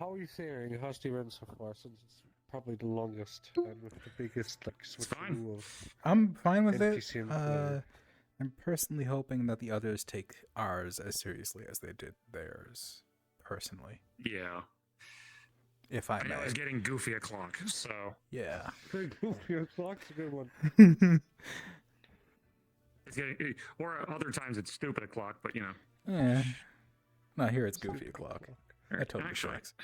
How are you faring? How's the event so far? Since it's probably the longest and with the biggest like switcheroo of I'm fine with it. NPC and player. I'm personally hoping that the others take ours as seriously as they did theirs. Personally, Yeah. if I I know may. it's getting goofy o'clock, so Yeah. Your clock's a good one. it's getting, or other times it's stupid o'clock, but you know. Yeah. No, here it's goofy o'clock. That totally Actually, tracks.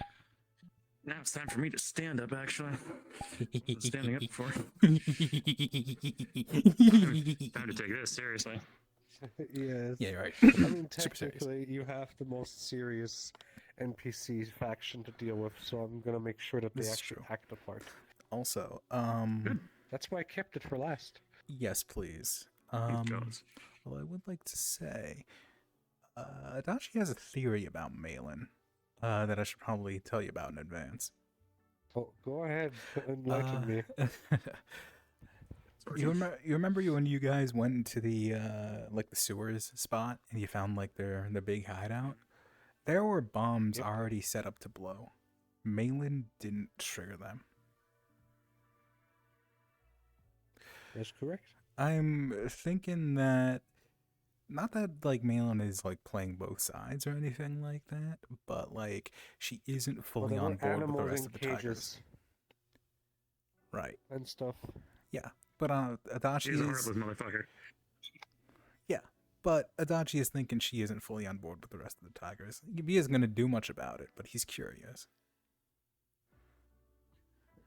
now it's time for me to stand up. Actually, been standing up before. Time to take this seriously. Yes. Yeah, you're right. I mean, Super serious. technically, you have the most serious NPC faction to deal with, so I'm gonna make sure that they This is actually true. act the part. Also, That's why I kept it for last. yes, please. Goes. Well, I would like to say, Adachi has a theory about Malin, that I should probably tell you about in advance. Oh, go ahead, enlighten me. You remember when you guys went into the like the sewers spot and you found like their big hideout? There were bombs Yep. already set up to blow. Malin didn't trigger them. That's correct. I'm thinking that not that like Malin is like playing both sides or anything like that, but like she isn't fully Well, on there were board with the animals rest in of the tigers. cages Right. and stuff. Yeah. But Adachi He's a is heartless motherfucker. But Adachi is thinking she isn't fully on board with the rest of the tigers. He isn't going to do much about it, but he's curious.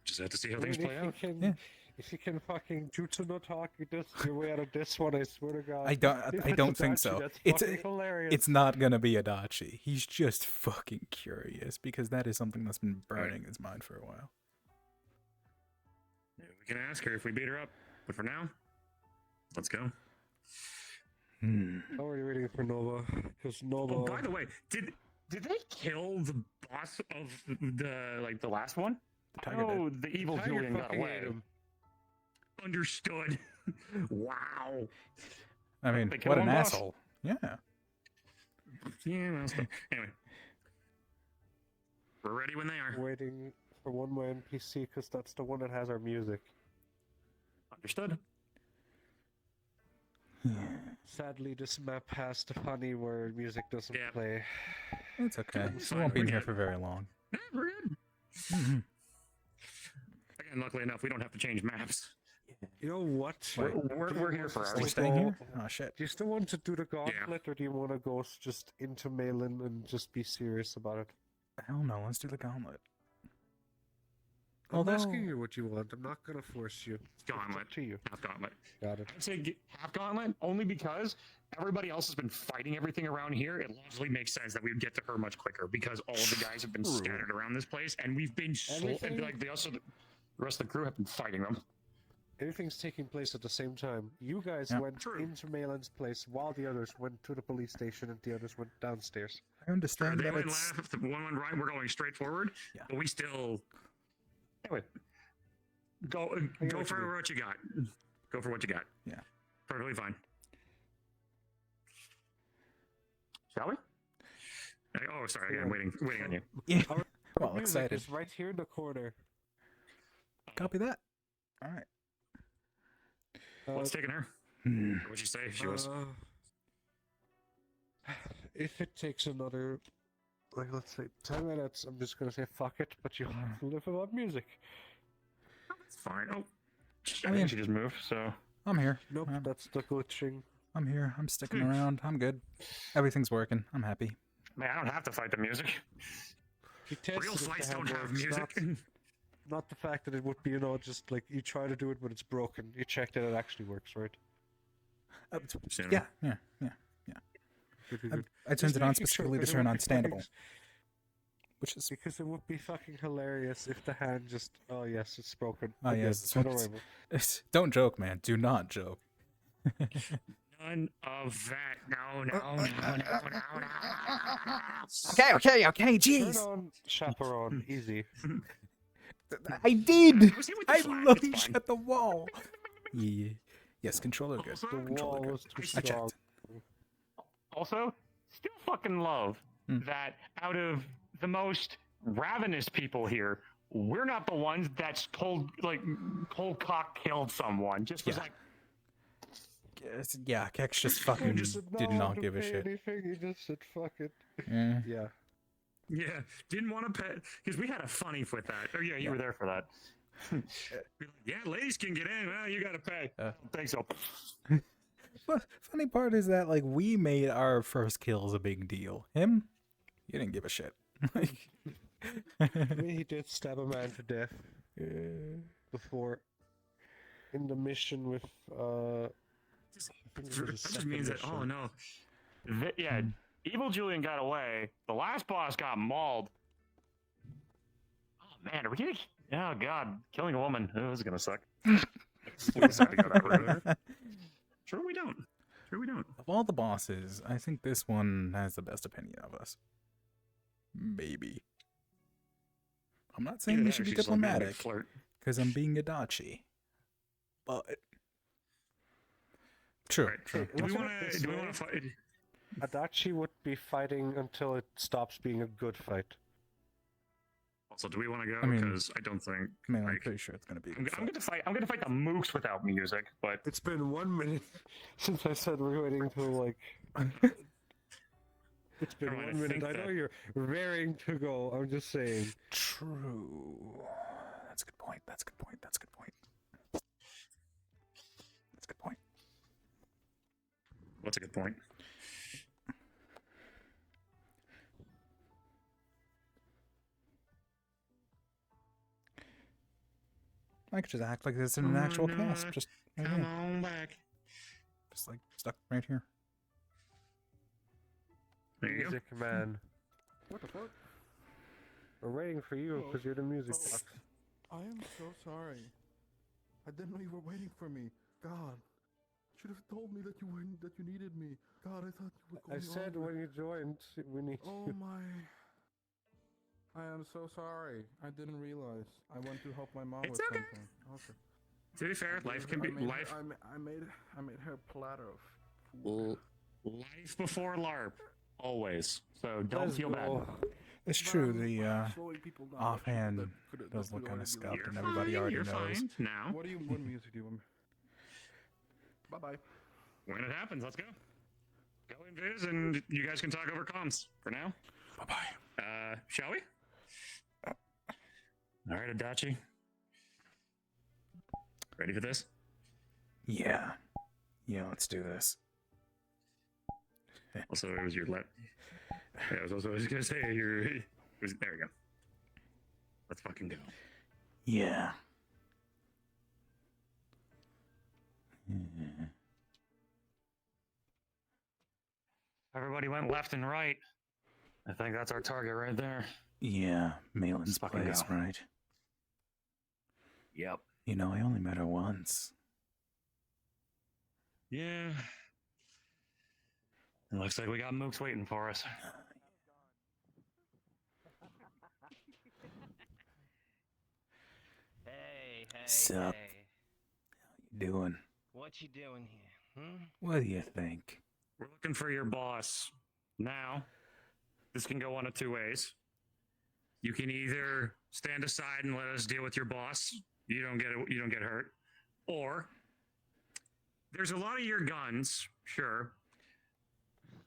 Just have to see how I things mean, play if you out. can, Yeah. if you can fucking jutsu no taki this your way out of this one, I swear to God. I don't think so. That's fucking hilarious. It's not going to be Adachi. He's just fucking curious because that is something that's been burning his mind for a while. Yeah, we can ask her if we beat her up, but for now, let's go. How are you waiting for Nova? Because Nova. Oh, by the way, did they kill the boss of the last one? The tiger did. Oh, the evil Tiger Julian got fucking away. ate him. Understood. Wow. I mean, They kill what an one boss. asshole. Yeah. Yeah, that's the... Anyway. We're ready when they are. Waiting for one more NPC because that's the one that has our music. Understood. Sadly, this map has the funny where music doesn't Yeah. play. It's okay. It's We fine, won't be we're in here good. for very long. Yeah, we're good. Mhm. Again, luckily enough, we don't have to change maps. You know what? Wait. We're here for Are we ours. Like, staying here? oh, Oh, shit. Do you still want to do the gauntlet, or do you want to go just into Malin and just be serious about it? Hell no, let's do the gauntlet. I'm Although- asking you what you want. I'm not gonna force you. It's Gauntlet. up to you. Half gauntlet. Got it. I'd say half gauntlet only because everybody else has been fighting everything around here. It logically makes sense that we would get to her much quicker because all of the guys have been True. scattered around this place, and we've been Anything- like the rest of the crew have been fighting them. Everything's taking place at the same time. You guys Yeah. went True. into Malin's place while the others went to the police station and the others went downstairs. I understand They that went it's... left, one went right. We're going straight forward, Yeah. but we still anyway. Go what for you mean. what you got. Go for what you got. Yeah. Perfectly fine. Shall we? Oh, sorry. Again, waiting on you. Yeah. Our Well, music excited. is right here in the corner. Copy that. All right. What's taking her? Hmm. What'd you say? She was. If it takes another, like, let's say 10 minutes, I'm just gonna say fuck it, but you have to live without music. It's fine. Oh, I I mean- think she just moved. So I'm here. Nope, that's the glitching. I'm here. I'm sticking around. I'm good. Everything's working. I'm happy. man, I don't have to fight the music. You tested Real if the fights hand don't have works, music. Not the fact that it would be, just like you try to do it but it's broken. You check that it actually works, right? Yeah. Good, good, I, good. I turned Just it on making sure, specifically to because it turn would on be fucking- standable, which is Because it would be fucking hilarious if the hand just, oh yes, it's broken. Oh, Again, yes, it's don't fixed. worry. don't joke, man. Do not joke. None of that. No. Okay. Turn Jeez, on chaperone, easy. I did. Was he with the I flag? lunged It's fine. at the wall. Yeah. Yes, controller good. Also, The Controller wall good. was too I strong. checked. Also, still fucking love Hmm. that out of the most ravenous people here. We're not the ones that's cold cock killed someone. Just was Yeah. like, Yeah, Kex just fucking did not give a shit. Anything. He just said, "Fuck it." Eh. Yeah. yeah, didn't want to pay because we had a funny with that. Oh yeah, you were there for that. Yeah, ladies can get in. Well, you gotta pay. I don't think so. But funny part is that like we made our first kills a big deal. Him, you didn't give a shit. Like, I mean, he did stab a man to death before in the mission with That just means that oh no, yeah, Evil Julian got away. The last boss got mauled. Oh man, are we getting? Oh god, killing a woman. Oh, this is gonna suck. We just have to go that route. Sure we don't. Sure we don't. of all the bosses, I think this one has the best opinion of us. Maybe. I'm not saying we should be She's like a big diplomatic, flirt. because I'm being Adachi. But true, Right. true. Do we Wasn't want it to? this Do we way? want to fight? Adachi would be fighting until it stops being a good fight. Also, do we want to go? I mean- Because I don't think. I mean, I'm like, pretty sure it's gonna be. a I'm good going fight. to fight. I'm going to fight the mooks without music, but It's been 1 minute since I said we're waiting to like. It's been Alright, 1 I minute. think I know that- you're raring to go. I'm just saying. True. That's a good point. That's a good point. That's a good point. That's a good point. what's a good point? I could just act like this in an actual cast. Just right Come here. on back. Just like stuck right here. There you go. Music man. What the fuck? We're waiting for you because you're the music box. I am so sorry. I didn't know you were waiting for me. God, should have told me that you weren't, that you needed me. God, I thought you were I going said on. when you joined, we need Oh you. my! I am so sorry. I didn't realize. I went to help my mom It's with okay. something. Okay. To be fair, life can be life. I made her a platter of food. Life before LARP, always. So don't Let's feel bad. go. It's But true. I'm The slowing people down. offhand That does look could kind already of be scuffed, You're and everybody fine, already you're knows. fine now. What music do you want? Bye bye. When it happens, let's go. Go in Viz, and you guys can talk over comms for now. Bye bye. Shall we? All right, Adachi. Ready for this? Yeah. Yeah. Let's do this. Also, it was your left. Yeah, I was just gonna say your. There we go. Let's fucking go. Yeah. Everybody went left and right. I think that's our target right there. Yeah. Malin's Let's fucking place, go. right? Yep. You know, I only met her once. Yeah. It looks like we got mooks waiting for us. Hey, hey, Sup? hey. You doing? What you doing here? What do you think? We're looking for your boss. Now, this can go one of two ways. You can either stand aside and let us deal with your boss. You don't get hurt. Or there's a lot of your guns, sure,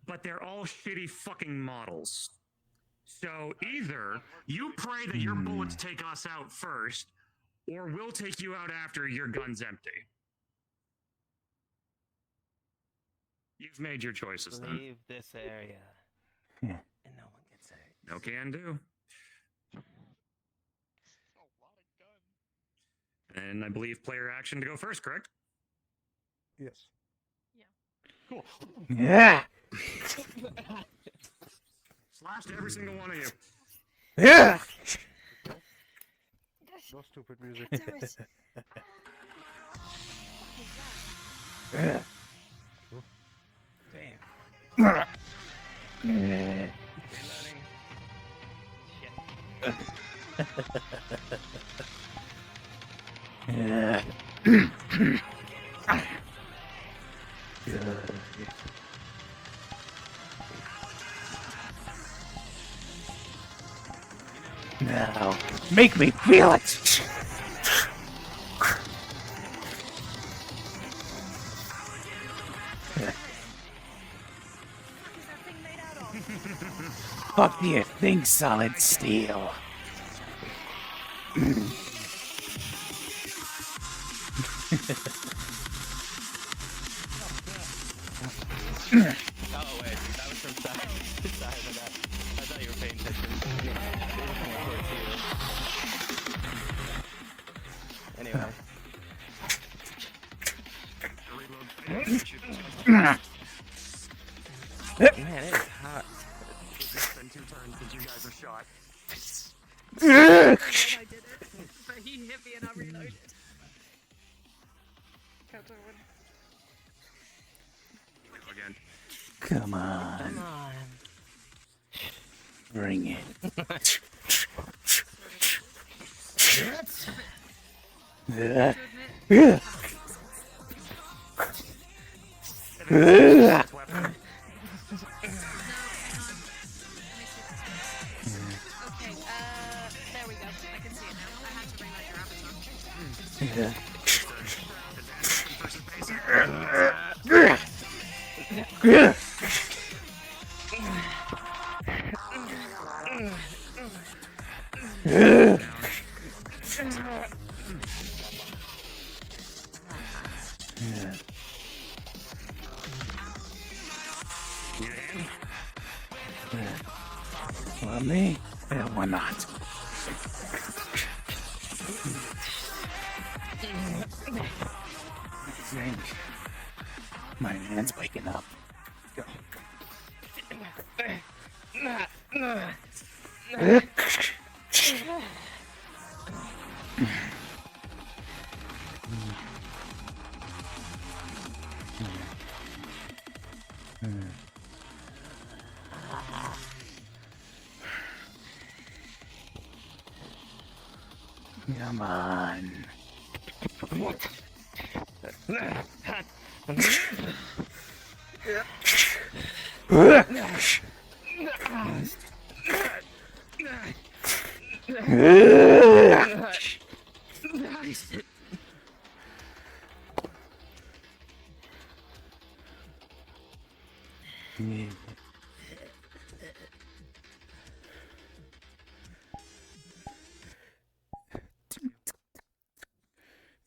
but they're all shitty fucking models. So either you pray that your bullets take us out first, or we'll take you out after your gun's empty. You've made your choices then. Leave this area. Yeah. And no one gets hurt. No can do. And I believe player action to go first, correct? Yes. Cool. Yeah. Slashed every single one of you. Yeah. No stupid music. Yeah. Damn. Yeah. Reloading. Shit. Now, make me feel it! Fuck do you think, Solid Steel? Oh wait, that was from side to side of that. I thought you were paying attention. Anyway. Man, it is hot. It's been 2 turns since you guys are shot. I did it, but he hit me and I reloaded. Counter one. Again. Come on, Come on. bring it. To admit, Ugh. Weapon. no, hang on. Let me see this. Okay, there we go. I can see it now. I had to relight your avatar. Want me? Yeah, why not? I think my man's waking up. Go. Come on.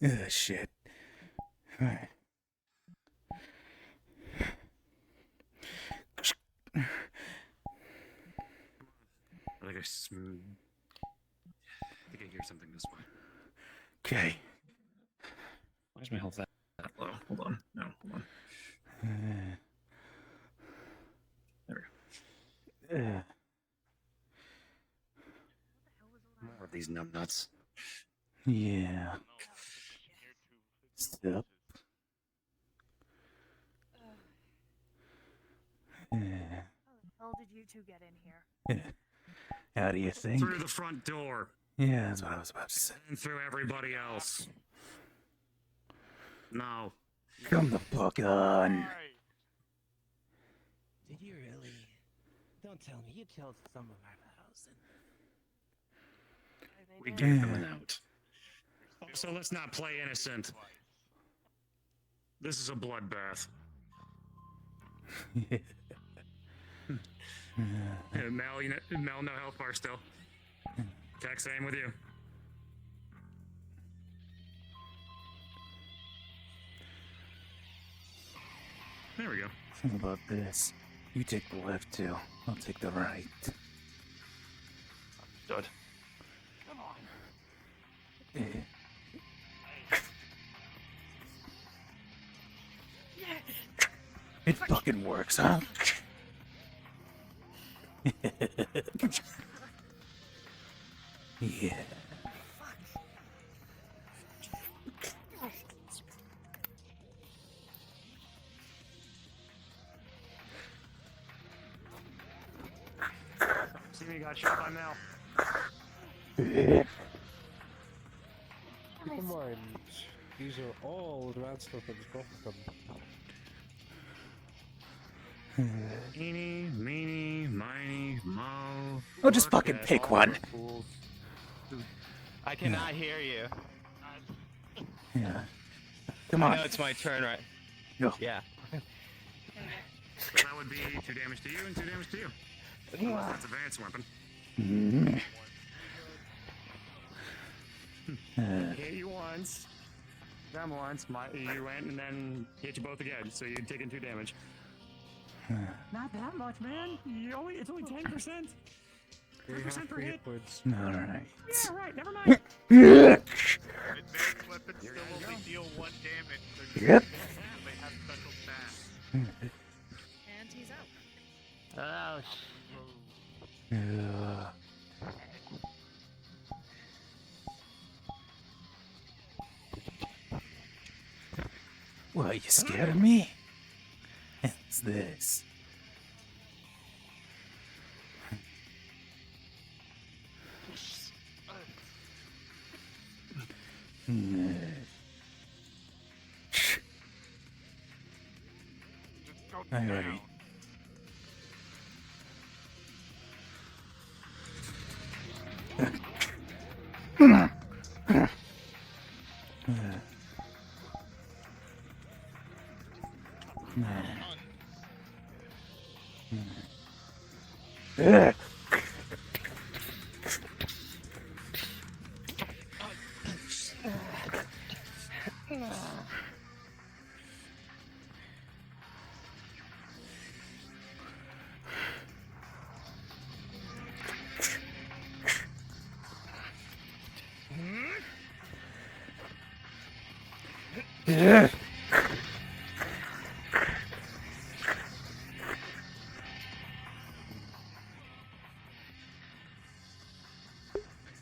Ugh, shit. Alright. I think I hear something this way. Okay. Why is my health that low? Hold on. No, hold on. There we go. More of these numbnuts. Yeah. Step. How the hell did you two get in here? How do you think? Through the front door Yeah, that's what I was about to say. and through everybody else. No. Come the fuck on. Did you really? Don't tell me you killed some of our pals. We gave them an out. So let's not play innocent. This is a bloodbath. Mel, Mel, no health bar still. Jack, same with you. There we go. How about this? You take the left too. I'll take the right. Good. Eh. It fucking works, huh? Yeah. See me got shot by Mel. Keep in mind, these are all advanced weapons, both of them. Eeny, meeny, miny, mo. Oh, just fucking Okay. pick one. Fools. I cannot hear you. Yeah. Come I on. know it's my turn, right? Go. Yeah. So that would be 2 damage to you and 2 damage to you. Unless that's advanced weapon. Mm. Hit you once. Them once. You went and then hit you both again. So you're taking 2 damage. Not that much, man. It's only 10%. You 10% have per 3 hit. hit points. Alright. Yeah, right. Never mind. Advanced weapons Here still you only go. deal 1 damage. So Yep. they have special stats. And he's out. Oh, What, you scared of me? What's this? Just go Alright. down.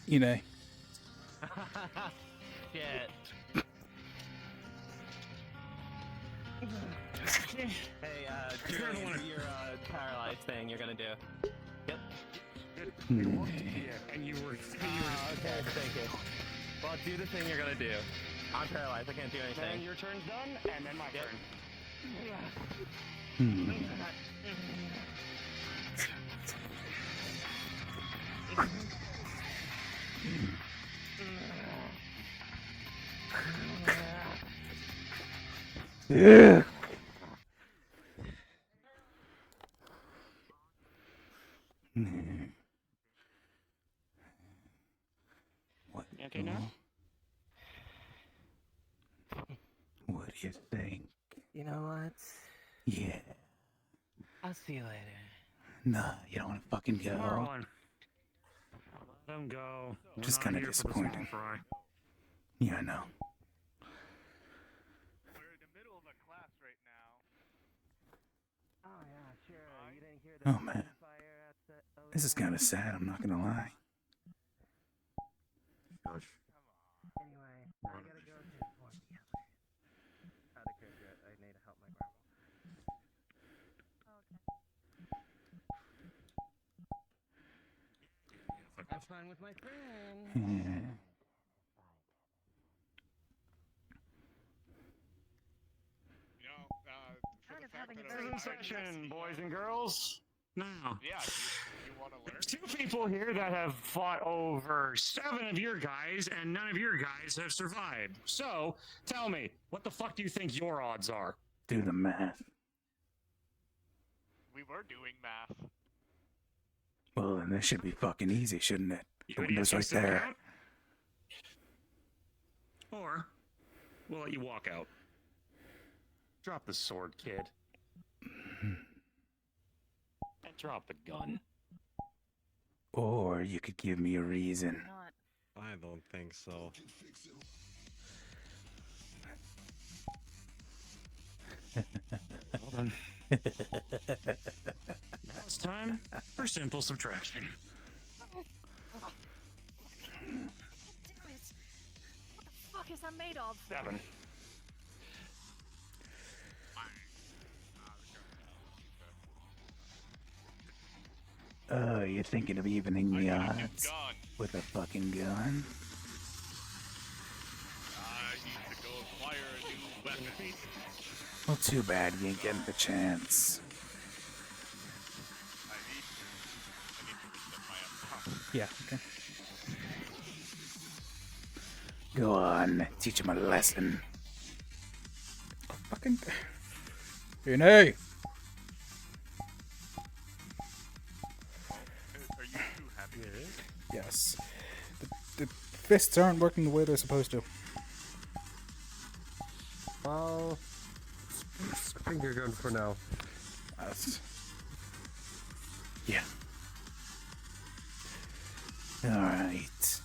You know. shit. Hey, do You're the one. your paralyzed thing you're gonna do. Yep. You looked, and you were. Okay, thank you. Well, do the thing you're gonna do. I'm paralyzed. I can't do Then anything. your turn's done, and then my Yep. turn. Yeah. What? You okay now? What do you think? You know what? Yeah. I'll see you later. Nah, you don't want to fucking go. Marlon. Let him go. We're Just not kinda here for the disappointing. small fry. Yeah, I know. We're in the middle of a class right now. Oh yeah, sure. You didn't hear Oh man, this is kind of sad. I'm not gonna lie. Gosh. Anyway, I gotta go to the point together. Out of character, I need to help my grandma. I'm fine with my friend. Yeah. You know, for Kind the of fact having a that very I- Session, boys and girls. Now, Yeah, you want to learn? there's 2 people here that have fought over 7 of your guys, and none of your guys have survived. So, tell me, what the fuck do you think your odds are? Do the math. We were doing math. Well, then this should be fucking easy, shouldn't it? You The idiots window's can right sit there. out, or we'll let you walk out. Drop the sword, kid. And drop the gun. Or you could give me a reason. Not. I don't think so. Well then. Now it's time for simple subtraction. Damn it. What the fuck is that made of? 7. You're thinking of evening the I need a odds gun. with a fucking gun? I need to go acquire a new weapon. Well, too bad you ain't getting the chance. I need to. I need to reset my account. Yeah. Okay. Go on, teach him a lesson. Fucking. DNA! Are you too happy? Yes. The fists aren't working the way they're supposed to. Well, finger gun for now. That's. Yeah. Alright.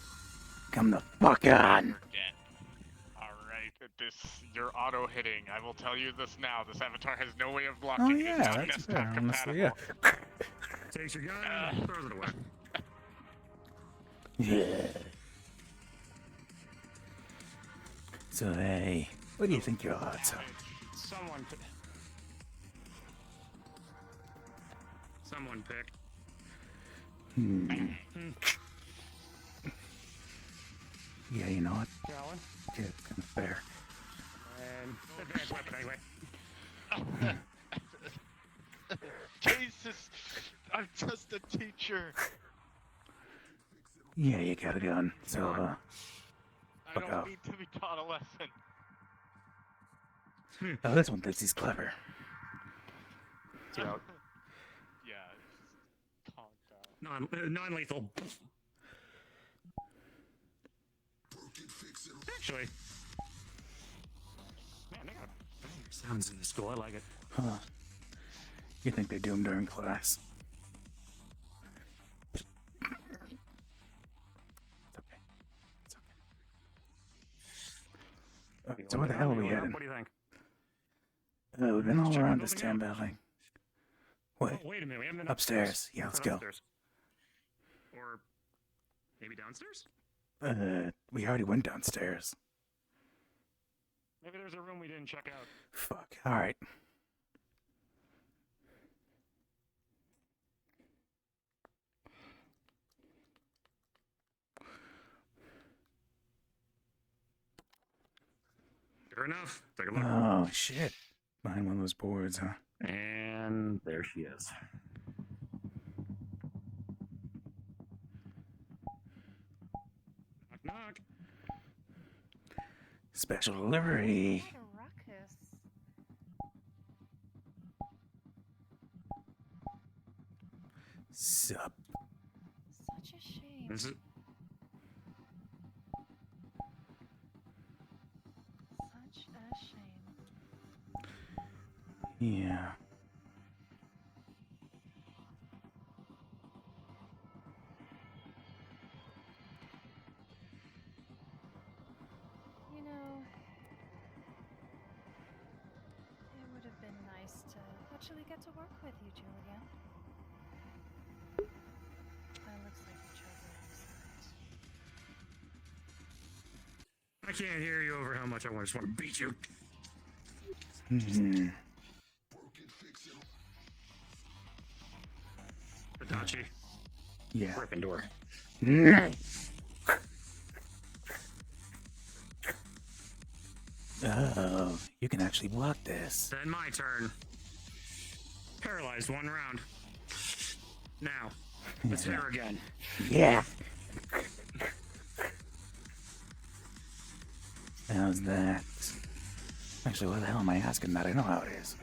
Come the fuck on. Forget. Alright, you're auto hitting. I will tell you this now. This avatar has no way of blocking. Oh, It is yeah, not that's desktop fair, honestly, compatible. yeah. Takes your gun, throws it away. Yeah. So, hey, what do you think your odds are? Someone pick. Yeah, you know what? Alan. Yeah, it's kind of fair. And advanced weapon anyway. Jesus! I'm just a teacher! Yeah, you got a gun. So, I fuck don't off. need to be taught a lesson. Oh, this one thinks he's clever. Yeah. Yeah, just calm down. Non-lethal. Actually, man, they got sounds in the school. I like it. Huh. You think they do him during class? It's okay. It's okay. So where the hell are we heading? What do you think? We've been all Check around the this building damn out. building. Wait, Oh, wait a minute. We haven't been upstairs. Yeah, let's Not go. upstairs. Or maybe downstairs? We already went downstairs. Maybe there's a room we didn't check out. Fuck. Alright. Sure enough. Take a look. Oh, shit. Behind one of those boards, huh? And there she is. Knock, knock. Special delivery. What a ruckus. Sup. Such a shame. This is Such a shame. Yeah. You know, it would have been nice to actually get to work with you, Julia. Looks like you chose the wrong side. I can't hear you over how much I just want to beat you. Hmm. Adachi. Yeah. Gryffindor. Oh, you can actually block this. Then my turn. Paralyzed 1 round. Now, let's hit her again. Yeah. How's that? Actually, why the hell am I asking that? I know how it is.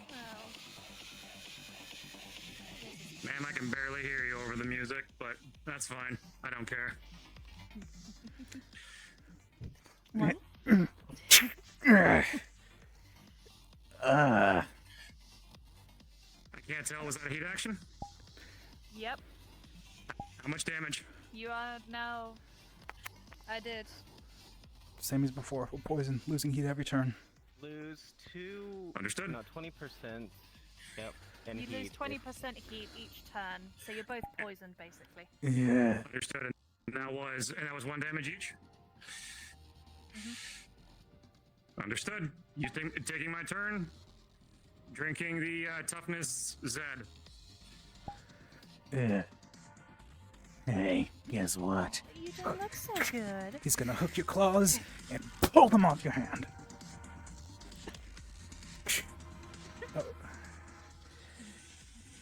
Well, Ma'am, I can barely hear you over the music, but that's fine. I don't care. I can't tell. Was that a heat action? yep. How much damage? You are now. I did. Same as before. Poison. Losing heat every turn. Lose 2. Understood. No, 20%. Yep. And You heat. lose 20% heat each turn, so you're both poisoned, basically. Yeah. Understood. And that was 1 damage each. Understood. You think taking my turn? Drinking the toughness Zed. Yeah. Hey, guess what? You don't look so good. He's gonna hook your claws and pull them off your hand.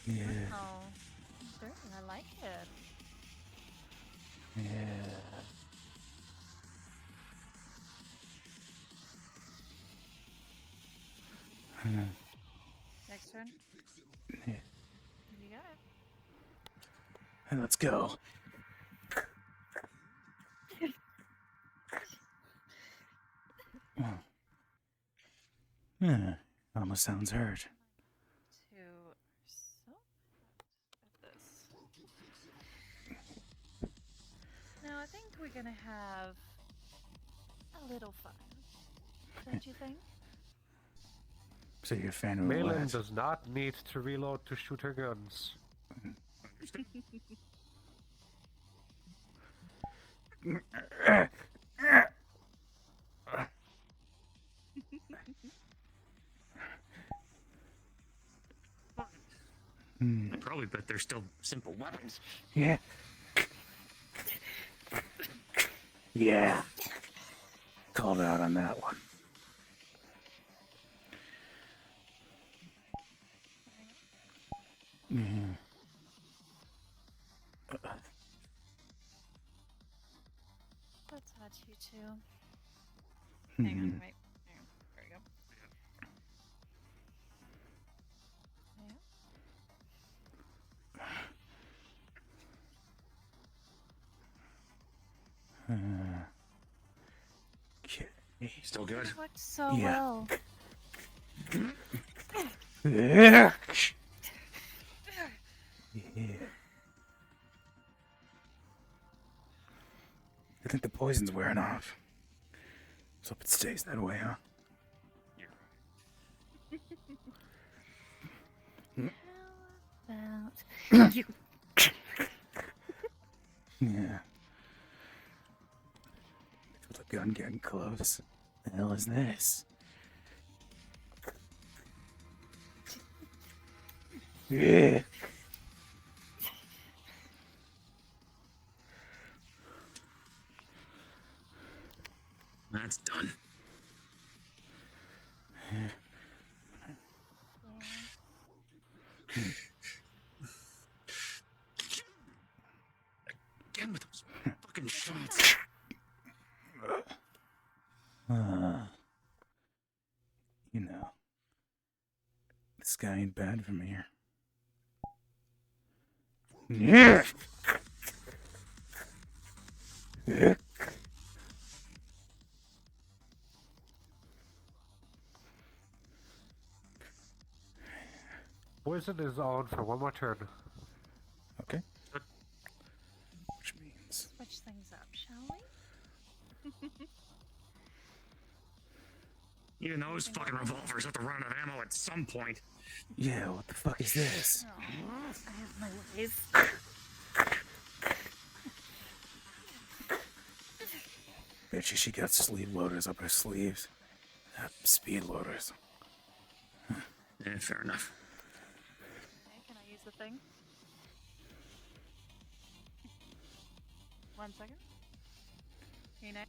Yeah. Oh, good. I like it. Yeah. Next turn. Yeah. You got it. And let's go. Yeah. Almost sounds hurt. To so at this. Now I think we're gonna have a little fun. Don't you think? So you're a fan of Malin what? does not need to reload to shoot her guns. I probably bet they're still simple weapons. Yeah. Yeah. Called out on that one. Yeah. Let's add you two. Hang on, wait. Hang on. There we go. Okay. Still good. It worked so Yeah. well. Yeah. Yeah. I think the poison's wearing off. So hope it stays that way, huh? How about you? Yeah. Feel the gun getting close. The hell is this? Yeah. That's done. Again with those fucking shots. You know, this guy ain't bad from here. Yeah. Yeah. Poison is on for one more turn. Okay. Which means Switch things up, shall we? Even those fucking revolvers have to run out of ammo at some point. yeah, what the fuck is this? Oh, I have my ways. Bet you she got sleeve loaders up her sleeves. Speed loaders. Yeah, fair enough. Okay, can I use the thing? 1 second. You know?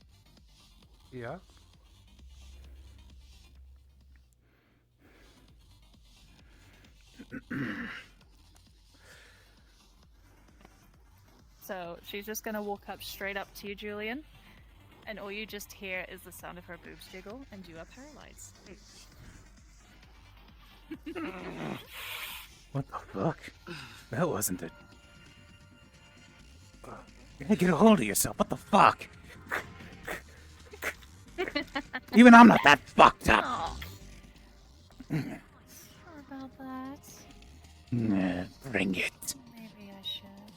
Yeah. So she's just gonna walk up straight up to you, Julian, and all you just hear is the sound of her boobs jiggle, and you are paralyzed. What the fuck? That wasn't it. You gotta get a hold of yourself. What the fuck? Even I'm not that fucked up. Oh. Sorry about that. Nah, bring it. Maybe I should.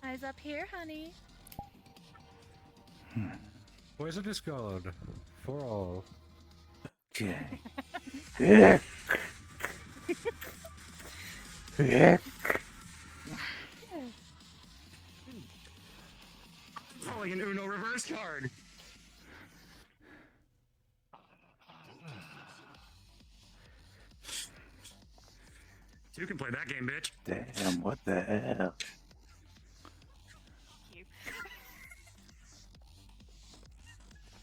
Eyes up here, honey. Poison is gone. For all. Okay. Yeah. Yeah. Like an Uno reverse card. You can play that game, bitch. Damn, what the hell? You.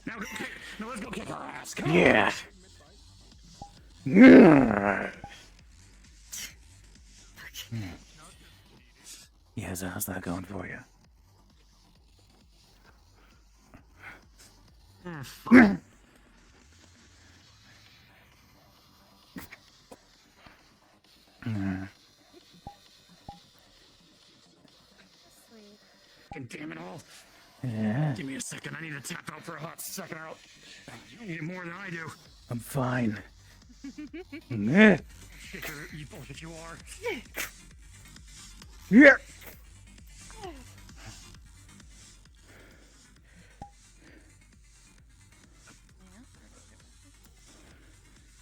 Now let's go kick her ass. Come on. Yeah. Yeah, so how's that going for you? Sleep. God damn it all. Yeah, Give me a second. I need to tap out for a hot second out. You need it more than I do. I'm fine. Yeah. If you are. Yeah.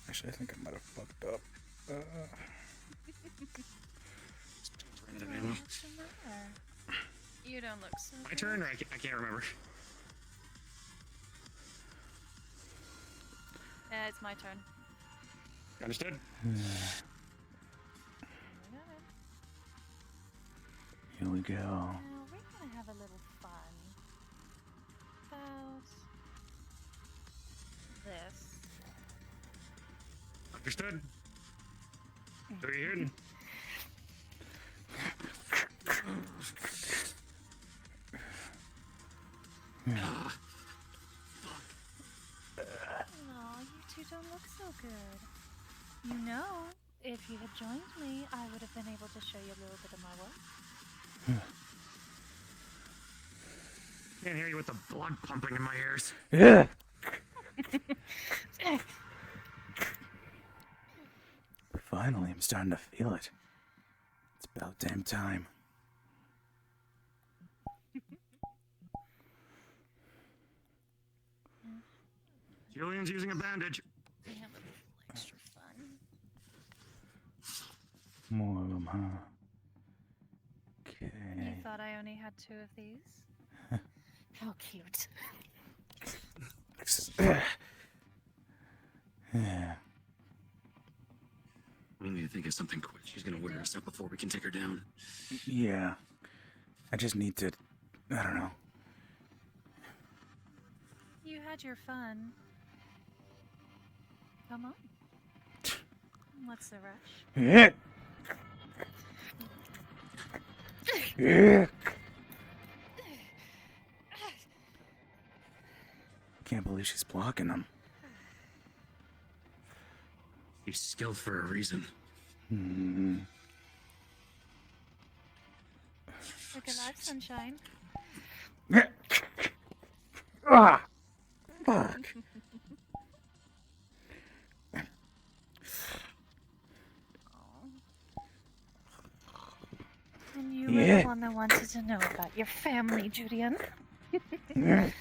Actually, I think I might have fucked up. What's the matter? You don't look so My good. turn, or I can't remember. It's my turn. Understood? Here we go. Now we're gonna have a little fun. About this. Understood. So you're here. Aw, you two don't look so good. You know, if you had joined me, I would have been able to show you a little bit of my work. Can't hear you with the blood pumping in my ears. Yeah. Finally, I'm starting to feel it. It's about damn time. Julian's using a bandage. We have a little extra fun. More of them, huh? You Okay. thought I only had 2 of these? How cute. Yeah. We need to think of something quick. She's gonna wear us out before we can take her down. Yeah. I just need to. I don't know. You had your fun. Come on. What's the rush? Yeah. Yeah. Can't believe she's blocking them. He's skilled for a reason. Hmm. Look alive, sunshine. Ah! Fuck. And you were Yeah. the one that wanted to know about your family, Julian. Yeah.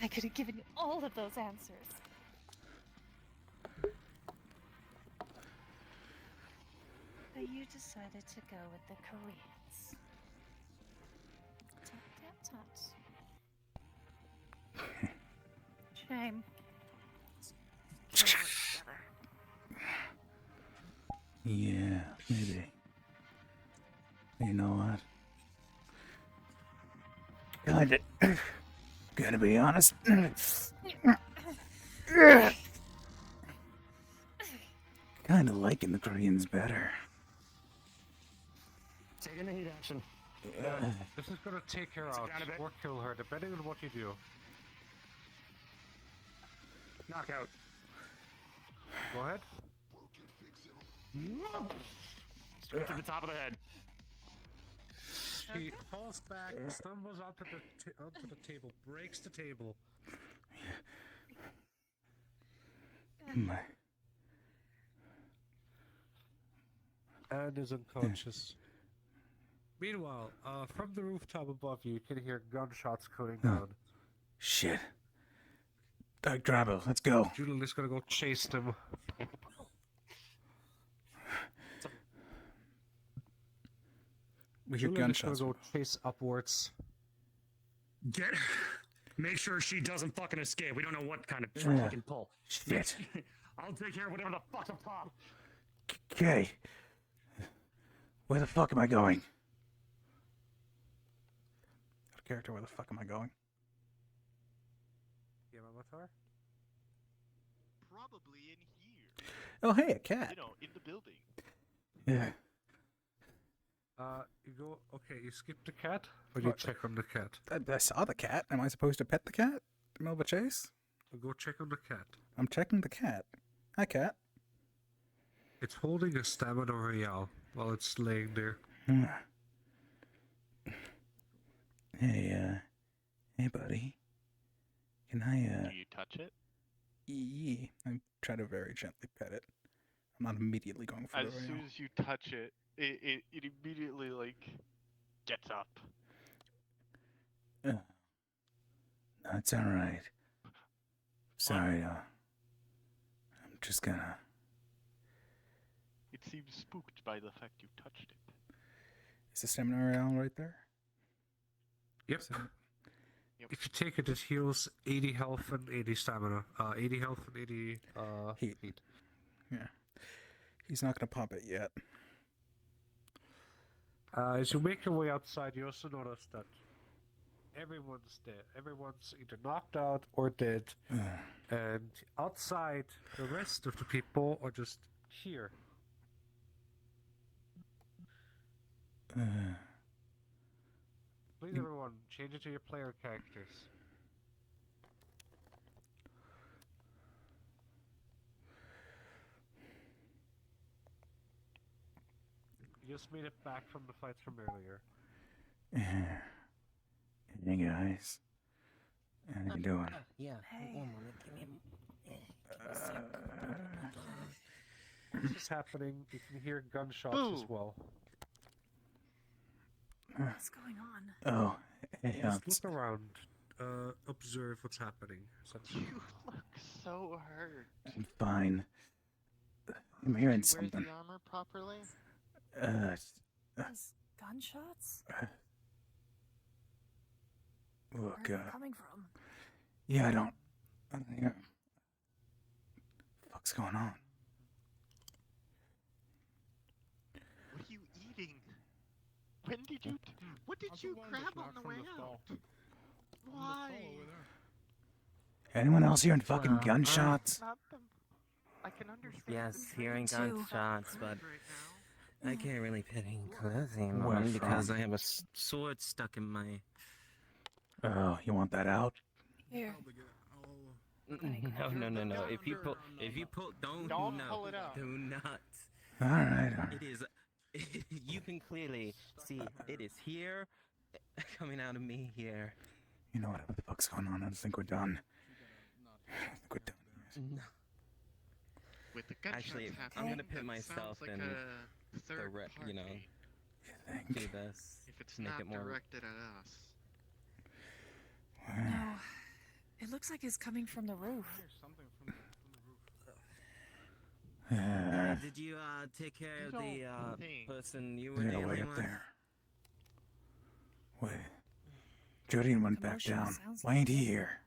I could have given you all of those answers. But you decided to go with the Koreans. Tut, tut, tut. Shame. We'll work together. Yeah, maybe. You know what? Gotta be honest. Kinda liking the Koreans better. Taking the heat action. This is gonna take her out down a bit. or kill her, depending on what you do. Knockout. Go ahead. Straight to the top of the head. She falls back, stumbles onto the table, breaks the table. My, And is unconscious. Meanwhile, from the rooftop above you, you can hear gunshots coming down. shit. Grab her, let's go. Julian is gonna go chase them. We hear Julian is gunshots. gonna go chase upwards. Get her. Make sure she doesn't fucking escape. We don't know what kind of trick Yeah. we can pull. Shit. I'll take care of whatever the fuck's up top. Okay. Where the fuck am I going? Character, where the fuck am I going? Yeah, Avatar? Probably in here. Oh, hey, a cat. You know, in the building. Yeah. You go. Okay, you skip the cat, or you What? check on the cat. I saw the cat. Am I supposed to pet the cat? In the middle of a chase? Go check on the cat. I'm checking the cat. Hi, cat. It's holding a stamina royale while it's laying there. Hey, hey, buddy. Can I, Do you touch it? Yeah. I try to very gently pet it. I'm not immediately going for As the soon royale. as you touch it, it immediately, like, gets up. No, it's alright. Sorry, I'm just gonna... It seems spooked by the fact you touched it. Is the stamina royale right there? Yep. If you take it, it heals 80 health and 80 stamina. 80 health and 80 heat. Yeah. He's not gonna pop it yet. As you make your way outside, you also notice that everyone's dead. Everyone's either knocked out or dead. And outside, the rest of the people are just here. Please, everyone, change it to your player characters. You just made it back from the fight from earlier. Hey guys. How you doing? Yeah. Hey. One moment. Give me This is happening. You can hear gunshots as well. What's going on? Oh, hey, Just look around. Observe what's happening. essentially. You look so hurt. I'm fine. I'm hearing Did you wear something. the armor properly? These gunshots? Look, Where are they coming from? yeah, I don't hear. What the fuck's going on? What are you eating? When did you? What did you grab on the way out? Why? Anyone else hearing fucking Well, gunshots? Not the. I can understand. Yes, the hearing too. gunshots, but right now. I can't really pet any clothing Where on because from? I have a sword stuck in my. Oh, you want that out? Here. No. If you pull, don't Don't no, pull it out. do not. All right. It is. You can clearly see it is here, coming out of me here. You know what the fuck's going on? I think we're done. I think we're done. No. With the gunshots Actually, happening, I'm gonna put that myself sounds like in a third party. you know, You do think? this If it's to make not it more. directed at us. No. It looks like it's coming from the roof. Did you take care of the don't think- person you were Yeah, dealing way up with? there. Wait. Jodian went back Commotion down. sounds Why ain't he here?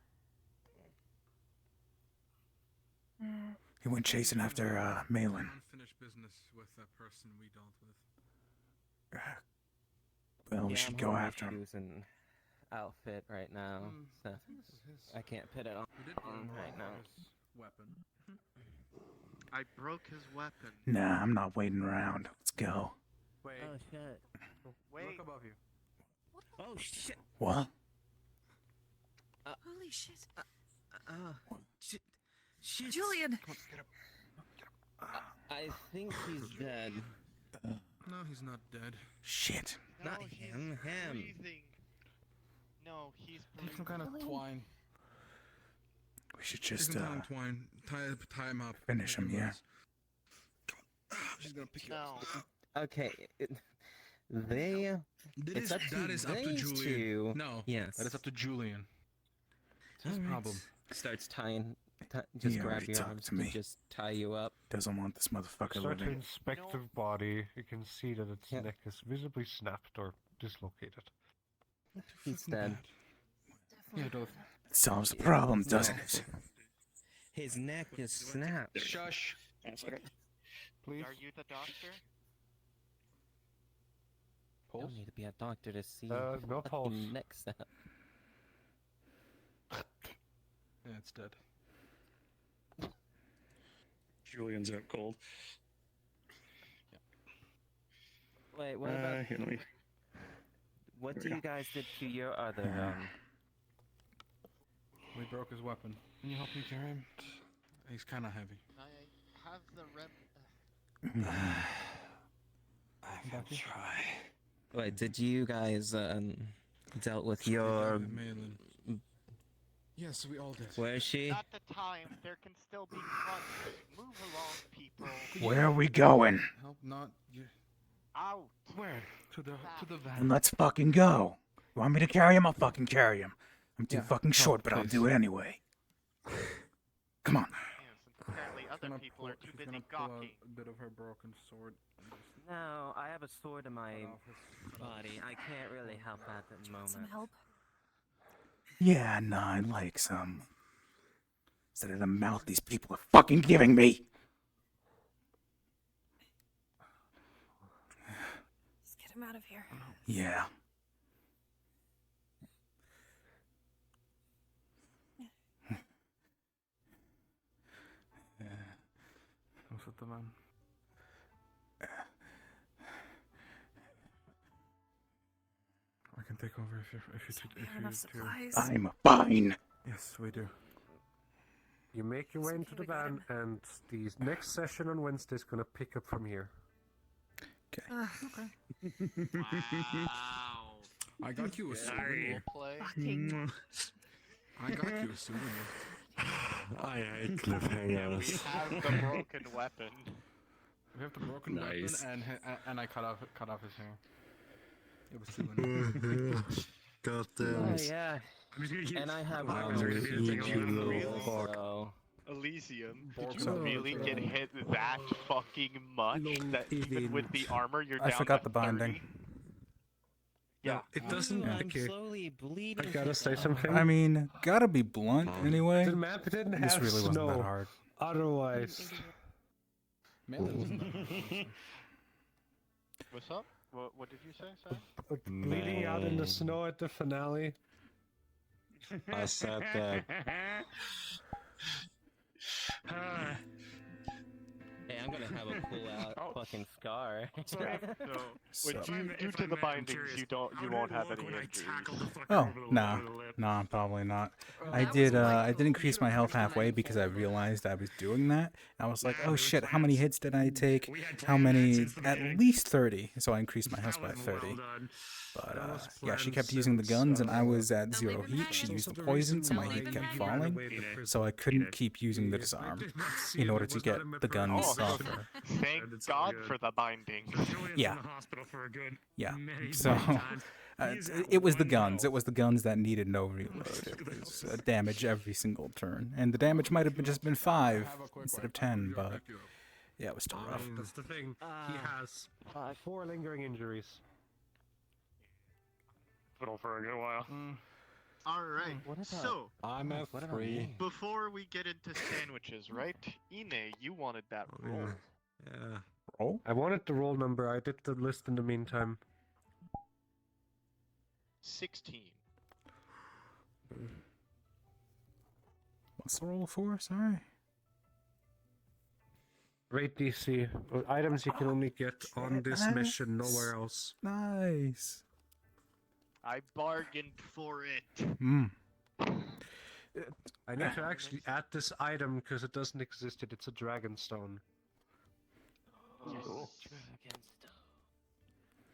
Mm. He went chasing after Malin. Unfinished business with that person we dealt with. Well, we Yeah, should I'm go holding after him. shoes and outfit right now, so I can't put it on right now. Weapon. I broke his weapon. Nah, I'm not waiting around. Let's go. Wait, Oh shit! Wait. look above you. Oh shit! What? Holy shit. Shit! Shit! Julian! I think he's dead. No, he's not dead. Shit. No, Not he's him, him. breathing. No, he's breathing. Some kind of twine. We should Take just him down, twine. Tie him up. finish him, yeah. She's gonna pick you No. up. Okay, they. It's up to That is up to these Julian. two. No. Yes. That is up to Julian. It's his Alright. problem. Starts tying. Just He grab already your talked arms to me. just tie you up. Doesn't want this motherfucker Start to living. inspect the body. You can see that its Yeah. neck is visibly snapped or dislocated. He's dead. Yeah, Dolph. It solves the problem, doesn't it? His neck is snapped. Shush. Please. Are you the doctor? You don't need to be a doctor to see No fucking pulse. neck snap. Yeah, it's dead. Julian's out cold. Wait, what about Here, let me. what There do we you guys did to your other We broke his weapon. Can you help me carry him? He's kind of heavy. I have the rep. I can try. Wait, did you guys dealt with Sorry, your Malin. Yes, we all did. where is she? Not the time. There can still be fun. Move along, people. Where are we going? Help not you. Out. Where? To the van. Then let's fucking go. You want me to carry him? I'll fucking carry him. I'm too Yeah, fucking help, short, but I'll please. do it anyway. Come on. Since apparently other people are too He's gonna busy pull gawking. a bit of her broken sword. And just No, I have a sword in my cut off his- body. I can't really help at the moment. Some help? Yeah, no, I'd like some. Instead of the mouth these people are fucking giving me. Just get him out of here. Yeah. What's with the man? I can take over if you We have enough do. supplies. I'm fine. Yes, we do. You make your way into the We got van, and the next session on Wednesday is going to pick up from here. Wow. I got you a Sorry. souvenir. Play. Fucking I got you a souvenir. I hate We cliffhangers. have the broken weapon. We have the broken Nice. weapon, and I cut off his hair. It was souvenir. God Oh yeah, I'm just gonna keep. and I have Oh, one. sorry, I didn't think you of that. little Fuck. So Elysium, Bork did you something. really get hit that fucking much that even with the armor you're I down forgot to the binding. 30? Yeah. It doesn't. Ooh, I'm Okay. slowly bleeding. I gotta to say death. something. I mean, gotta be blunt anyway. The map didn't have This really wasn't snow. that hard. Otherwise, Malin wasn't that hard. What's up? What did you say, Sam? bleeding out in the snow at the finale. I said that. Hey, I'm gonna have a pull out fucking scar. So, So- due to the bindings, you won't have any injuries. Oh, no. No, probably not. I did increase my health halfway because I realized I was doing that. I was like, oh shit, how many hits did I take? How many? At least 30. So I increased my health by 30. But yeah, she kept using the guns and I was at 0 heat. She used the poison, so my heat kept falling. So I couldn't keep using the disarm in order to get the guns off her. Thank God for the bindings. Yeah. Yeah. So it was the guns. It was the guns that needed no reload. It was damage every single turn, and the damage might have just been 5 instead of 10. But yeah, it was too rough. That's the thing. He has 4 lingering injuries. Fiddle for a good while. Alright, so, I'm at 3. before we get into sandwiches, right? Ine, you wanted that roll. Yeah. Oh, I wanted the roll number. I did the list in the meantime. 16. what's the roll for? Sorry. Rate DC. Items you can only get on this mission, nowhere else. Nice. I bargained for it. Hmm. I need to actually add this item because it doesn't exist yet. It's a dragon stone.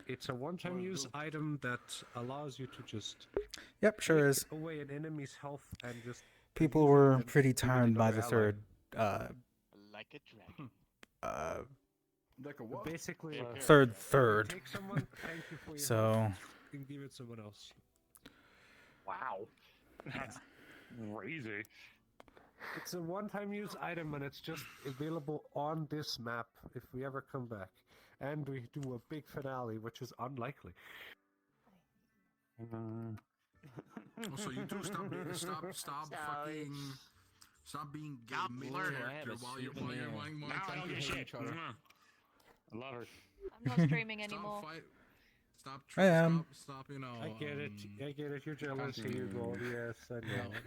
It's a one-time use item that allows you to just Yep, sure is. take away an enemy's health and just People were pretty tired by the third. Like a dragon. Like a what? basically Third. take someone, thank you for your So health, and give it to someone else. Wow. That's crazy. It's a one-time use item and it's just available on this map if we ever come back. And we do a big finale, which is unlikely. Also, you do stop being gay Stop flirting. mid-character while you're playing Now I don't get shit. each other. I love her. I'm not streaming Stop anymore. Stop. I am. Stop. You know. I get it. I get it. You're jealous. Here you go. Yes, I No, know.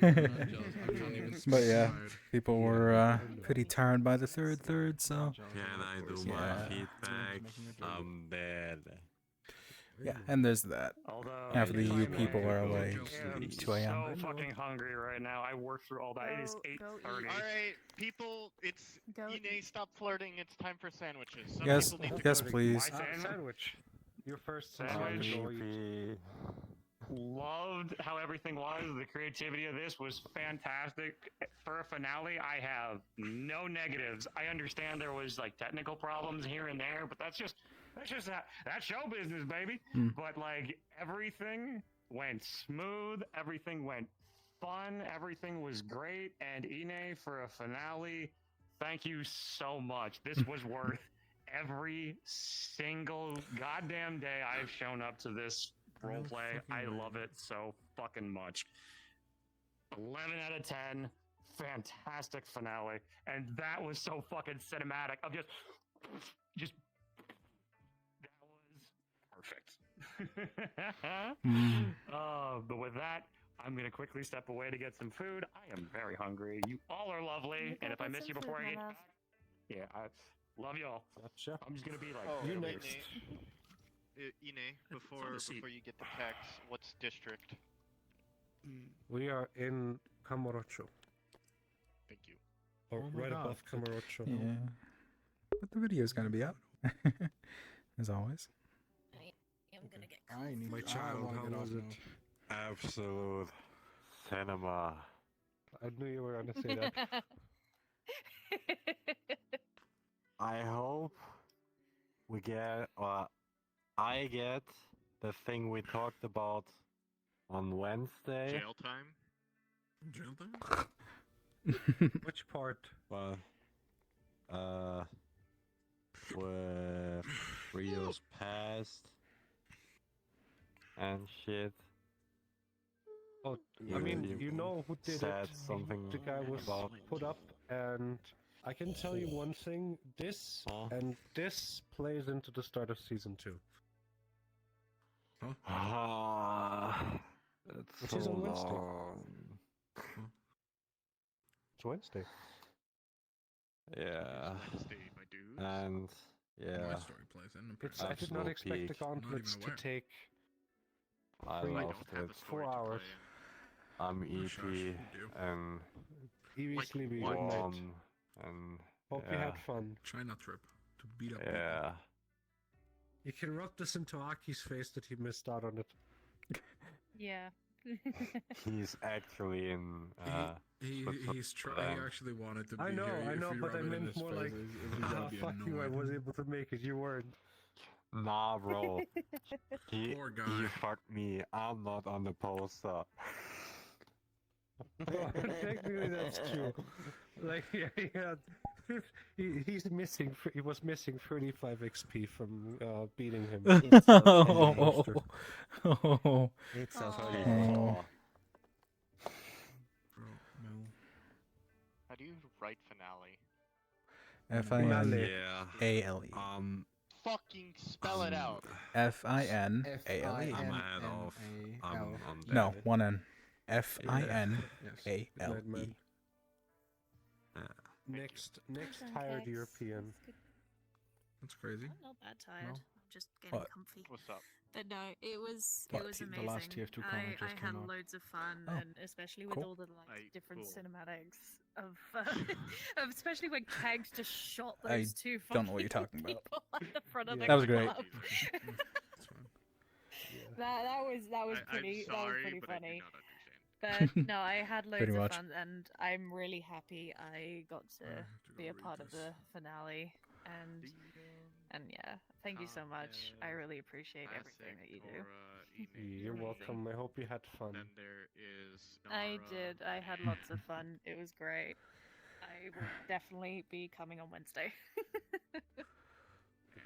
I'm not jealous. I'm not even But yeah, tired. people were pretty tired by the third, so Can I do Yeah. my feedback? I'm bad. yeah. And there's that. Although Half of the if I EU may, people are I like am 2 a.m. so fucking hungry right now. I worked through all that. It is Go 8:30. eat. Alright, people, it's Go Ine, stop flirting. It's time for sandwiches. Some Yes, people need to yes, go. please. My sandwich. Sandwich. Your first Sandwich. sandwich. EP. Loved how everything was. The creativity of this was fantastic. For a finale, I have no negatives. I understand there was like technical problems here and there, but that's just that's show business, baby. But like everything went smooth, everything went fun, everything was great. And Ine, for a finale, thank you so much. This was worth every single goddamn day I've shown up to this roleplay. I love it so fucking much. 11 out of 10. Fantastic finale. And that was so fucking cinematic. Of just that was perfect. But with that, I'm gonna quickly step away to get some food. I am very hungry. You all are lovely, and if I miss you before I get back, yeah, I love y'all. Gotcha. I'm just gonna be like, You Ine, next. Ine, before Have a seat. you get the text, what's district? We are in Camarocho. Thank you. Or Oh my right God. above Camarocho. Yeah. But the video's gonna be up, as always. I'm gonna get I need. My I child, wanna how get was off it? now. Absolute cinema. I knew you were gonna say that. I hope we get, or I get, the thing we talked about on Wednesday. Jail time? Jail time? Which part? But, with Rio's past and shit. Oh, I You- mean, you you know who did said it. something The guy was about put up, and I can tell you one thing: this Huh? and this plays into the start of season 2. It's Which so is on Wednesday. long. It's Wednesday. Yeah. Wednesday, my dudes. And yeah, My story plays in. It's, I did not Absolute expect the peak. gauntlets even to aware. take I Three- I loved don't have it. a story 4 to hours. play in. I'm Oh, shush, EP you do. and easily be what? good night. warm and Hope you yeah. had fun. China trip to beat up people. Yeah. You can rub this into Aki's face that he missed out on it. Yeah. He's actually in He's he Switzerland. actually wanted to be I know, here. If you but rub I it in meant his more face, like, he's ah, gonna be fuck you, I annoyed. was able to make it, you weren't. Nah, bro. He Poor he guy. fucked me. I'm not on the poster. Technically, that's true. Like, yeah, he's missing. He was missing 35 XP from beating him. Oh, It's Aw. okay. Oh. Bro, no. How do you write finale? F-I-N-A-L-E. Yeah. Fucking spell it out. F-I-N-A-L-E. I'm ahead of. I'm on No, that. one N. F-I-N-A-L-E. Madman. Next tired European. That's crazy. I'm not that tired. No? I'm just getting What? comfy. What's up? But no, it was What? amazing. The last TF2 comment I just had came out. loads of fun, Oh, and especially with cool. all the different cool. cinematics of, of especially when Kags just shot I those two don't know what you're fucking talking about. people at the front of Yeah. the That was great. club. That's fine. that was pretty I'm sorry, that was pretty but I do funny. not understand. But no, I had loads Pretty of much. fun, and I'm really happy I got to I have to be go a part read of this. the finale, and yeah, thank you so much. I really appreciate everything that you do. You're Amazing. welcome. I hope you had fun. Then there is. I Nara. did. I had lots of fun. It was great. I will definitely be coming on Wednesday.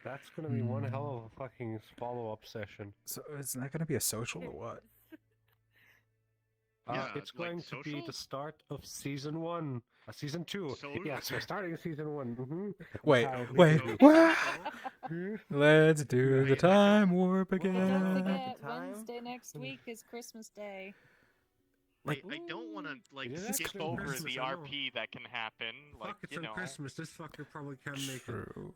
That's gonna be one hell of a fucking follow-up session. So it's not gonna be a social or what? It's going to be the start of season 1. Season 2. Yes, we're starting season 1. Wait. Let's do the time warp Don't again. forget, Wednesday next week is Christmas Day. I don't want to like It is skip actually over Christmas, the I know. RP that can happen. Like Fuck, it's you on know. Christmas. This fucker probably can't make it. True.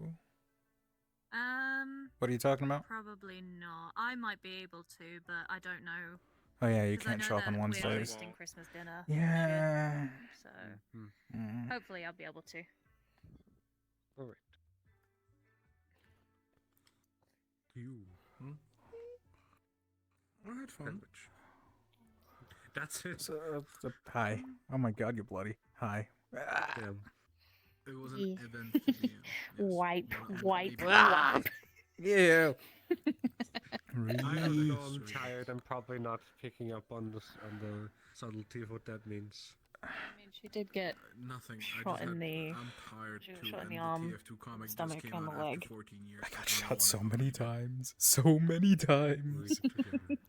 What are you talking about? Probably not. I might be able to, but I don't know. Oh yeah, you 'Cause I can't know show up on that we're Wednesdays. hosting Christmas dinner. Yeah. So Mm. hopefully I'll be able to. Alright. You. I had fun. That's it. Hi. Oh my god, you're bloody. Hi. Damn. It was an event for me. Wipe. Yeah. I'm tired. I'm probably not picking up on the subtlety of what that means. I mean, she did get Nothing. shot in the. I'm tired She got too. shot in the and arm, TF2 comic just stomach, came and the out after leg. 14 years. I got don't shot wanna so go many back. times. So many times.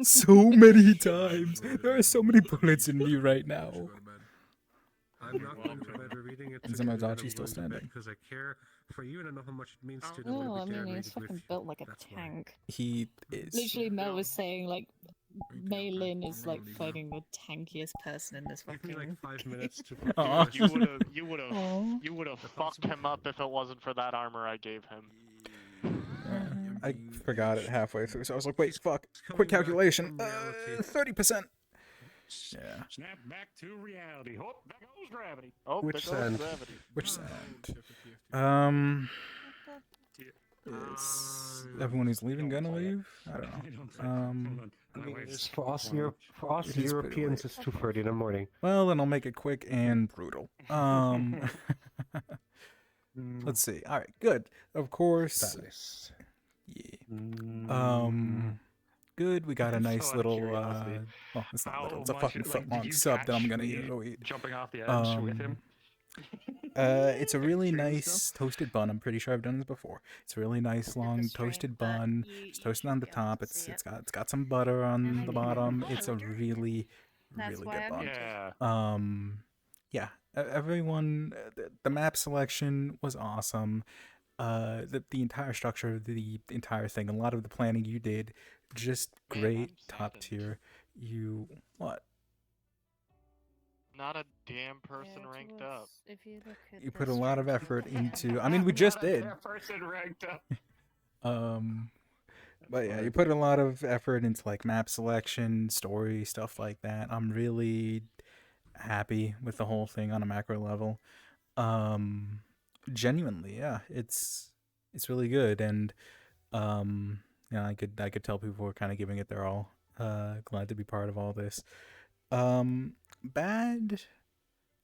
So many times. There are so many bullets in me right now. I'm not going to bed reading it. Is Adachi still standing? Because I care for you and I know how much it means to them. Oh, I to be mean, there he's read it with fucking you. built like a That's why. tank. He is. Literally, Mel was saying like, Mei Lin is like fighting the tankiest person in this Give me fucking. like 5 minutes to. Aw. You would have fucked him up if it wasn't for that armor I gave him. I forgot it halfway through, so I was like, wait, fuck. Quick calculation. 30%. Yeah. Snap back to reality. Oh, there goes gravity. Oh, Which there goes sand? gravity. Which sand? Is Uh, everyone who's leaving gonna leave? I don't know. For us, it is pretty Europeans, it's 2:30 in the morning. Well, then I'll make it quick and brutal. Let's see. All right, good. Of course. Nice. Yeah. Good. We got a nice So out of little. curiosity, Well, it's not how little. It's a much, fucking like, foot did long you sub that I'm catch gonna me go eat. jumping off the edge with him? It's a really nice toasted bun. I'm pretty sure I've done this before. It's a really nice long toasted bun. It's toasted on the top. It's got some butter on the bottom. It's a really That's really why good I'm bun. Yeah. Yeah. Everyone, the map selection was awesome. The entire structure of the entire thing, a lot of the planning you did, just great, top tier. You what? Not a damn person ranked up. If you look at You put a lot of effort into. I mean, we just did. Person ranked up. But yeah, you put a lot of effort into like map selection, story, stuff like that. I'm really happy with the whole thing on a macro level. Genuinely, yeah, it's really good, and yeah, I could tell people were kind of giving it their all. Glad to be part of all this. Bad.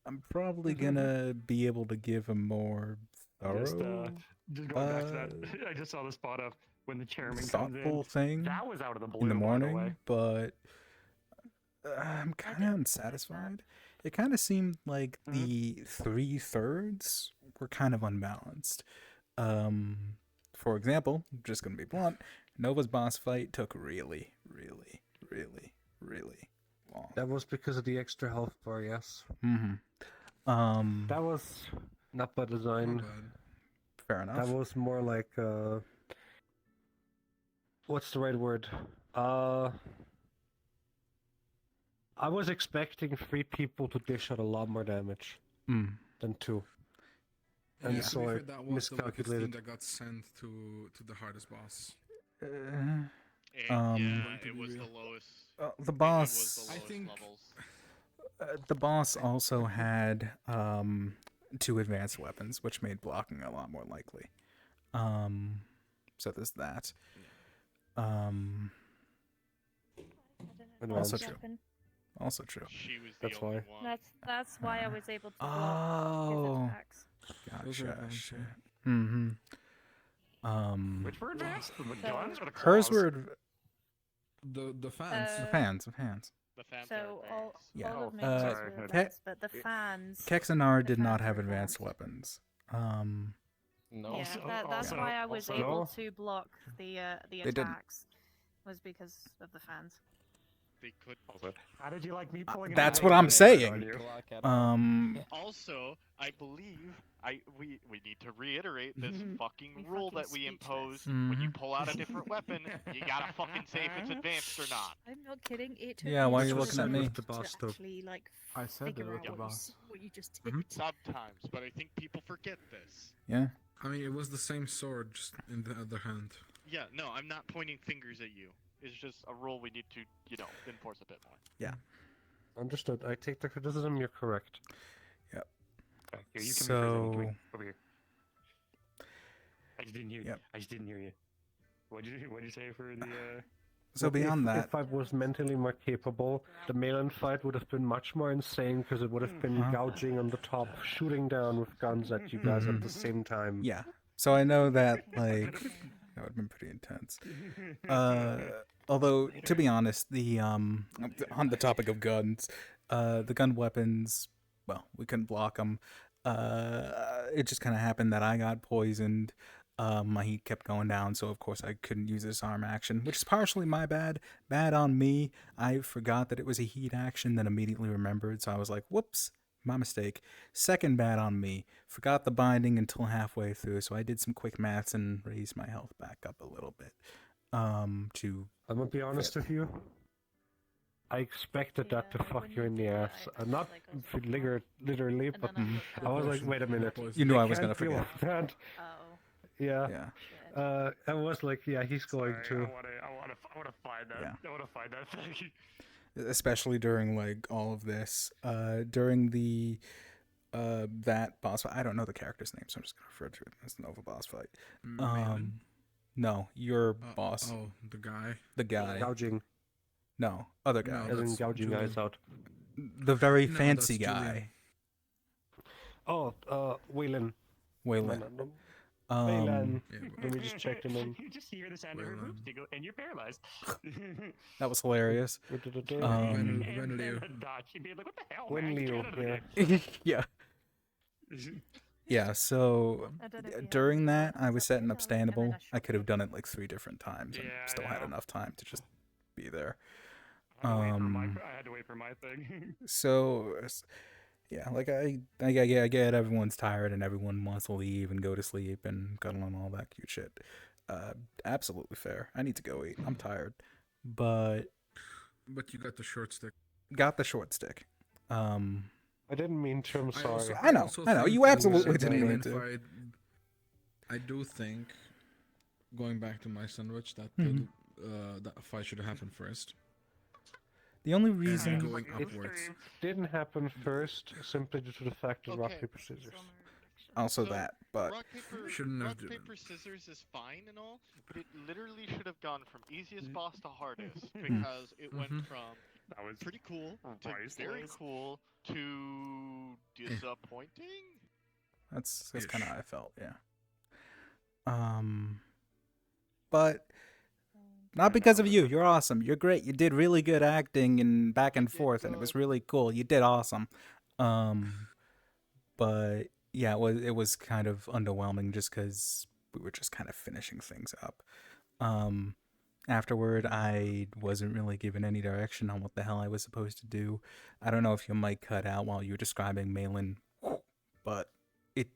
I'm probably gonna be able to give a more thorough, Just going back to that, I just saw the spot of when the chairman comes in. thoughtful thing That was out of the blue, in the by morning, way. but I'm kind of unsatisfied. It kind of seemed like the 3/3 were kind of unbalanced. For example, I'm just gonna be blunt, Nova's boss fight took really long. That was because of the extra health bar, yes. That was not by design. Fair enough. That was more like what's the right word? I was expecting 3 people to dish out a lot more damage than 2. And Yeah, so to be I fair, that was the weakest thing miscalculated. that got sent to the hardest boss. Yeah, it was the lowest. The boss. I think levels. The boss also had 2 advanced weapons, which made blocking a lot more likely. So there's that. Also true. Also true. She was That's why. That's why I was able to block Oh. his attacks. Gotcha. Which were advanced? The guns or the claws? Hers were The fans. the fans. The fans So all Yeah. of me Uh, were Ke- advanced, but the fans. Kexanar the did not fans have were advanced weapons. No. Yeah, that's why I was able to block the They didn't. attacks. Was because of the fans. they couldn't. Also, how did you like me pulling? That's what I'm saying. Also, I believe we need to reiterate this fucking rule that we impose. When you pull out a different weapon, you gotta fucking say if it's advanced or not. I'm not kidding. It took Yeah, me why are you so looking at me? long to actually like I said that figure with out the what boss. what you just did. Sometimes, but I think people forget this. Yeah. I mean, it was the same sword, just in the other hand. Yeah, no, I'm not pointing fingers at you. It's just a rule we need to, enforce a bit more. Yeah. Understood. I take the criticism. You're correct. Yep. Here, you come So. here, over here. I just didn't hear you. Yep. I just didn't hear you. What'd you say for the? So beyond that, if I was mentally more capable, the Malin fight would have been much more insane because it would have been gouging on the top, shooting down with guns at you guys at the same time. Yeah. So I know that like that would have been pretty intense. Although to be honest, the on the topic of guns, the gun weapons, well, we couldn't block them. It just kind of happened that I got poisoned. My heat kept going down, so of course I couldn't use this arm action, which is partially my bad. Bad on me. I forgot that it was a heat action, then immediately remembered, so I was like, whoops, my mistake. Second bad on me. Forgot the binding until halfway through, so I did some quick maths and raised my health back up a little bit. I'm gonna be honest with you. I expected that to fuck you in the ass. Not literally, but I was like, wait a minute. You knew I was gonna forget. That. Yeah. I was like, yeah, he's going to. I want to find that. Yeah. I want to find that thing. Especially during like all of this, during the that boss fight. I don't know the character's name, so I'm just gonna refer to it as the Nova boss fight. No, your boss. Oh, the guy. The guy. Gouging. No, other guy. As in gouging eyes out. The very fancy guy. Oh, Waylon. Waylon. Waylon. Let me just check the name. You just hear the sound of her boobs tickle, and you're paralyzed. That was hilarious. Adachi being like, what the hell, man? Yeah. Yeah, so during that, I was setting up standable. I could have done it like 3 different times and still had enough time to just be there. I had to wait for my thing. So, yeah, like I get everyone's tired and everyone wants to leave and go to sleep and cuddle and all that cute shit. Absolutely fair. I need to go eat. I'm tired. But you got the short stick. Got the short stick. I didn't mean to. I'm sorry. I know. You absolutely didn't mean to. I do think, going back to my sandwich, that that fight should have happened first. The only reason it didn't happen first, simply due to the fact of rock, paper, scissors. Also that, but rock, paper, scissors is fine and all, but it literally should have gone from easiest boss to hardest because it went from that was pretty cool to very cool to disappointing. That's kind of how I felt, yeah. But not because of you. You're awesome. You're great. You did really good acting and back and forth, and it was really cool. You did awesome. But yeah, it was kind of underwhelming just because we were just kind of finishing things up. Afterward, I wasn't really given any direction on what the hell I was supposed to do. I don't know if your mic cut out while you were describing Malin, but it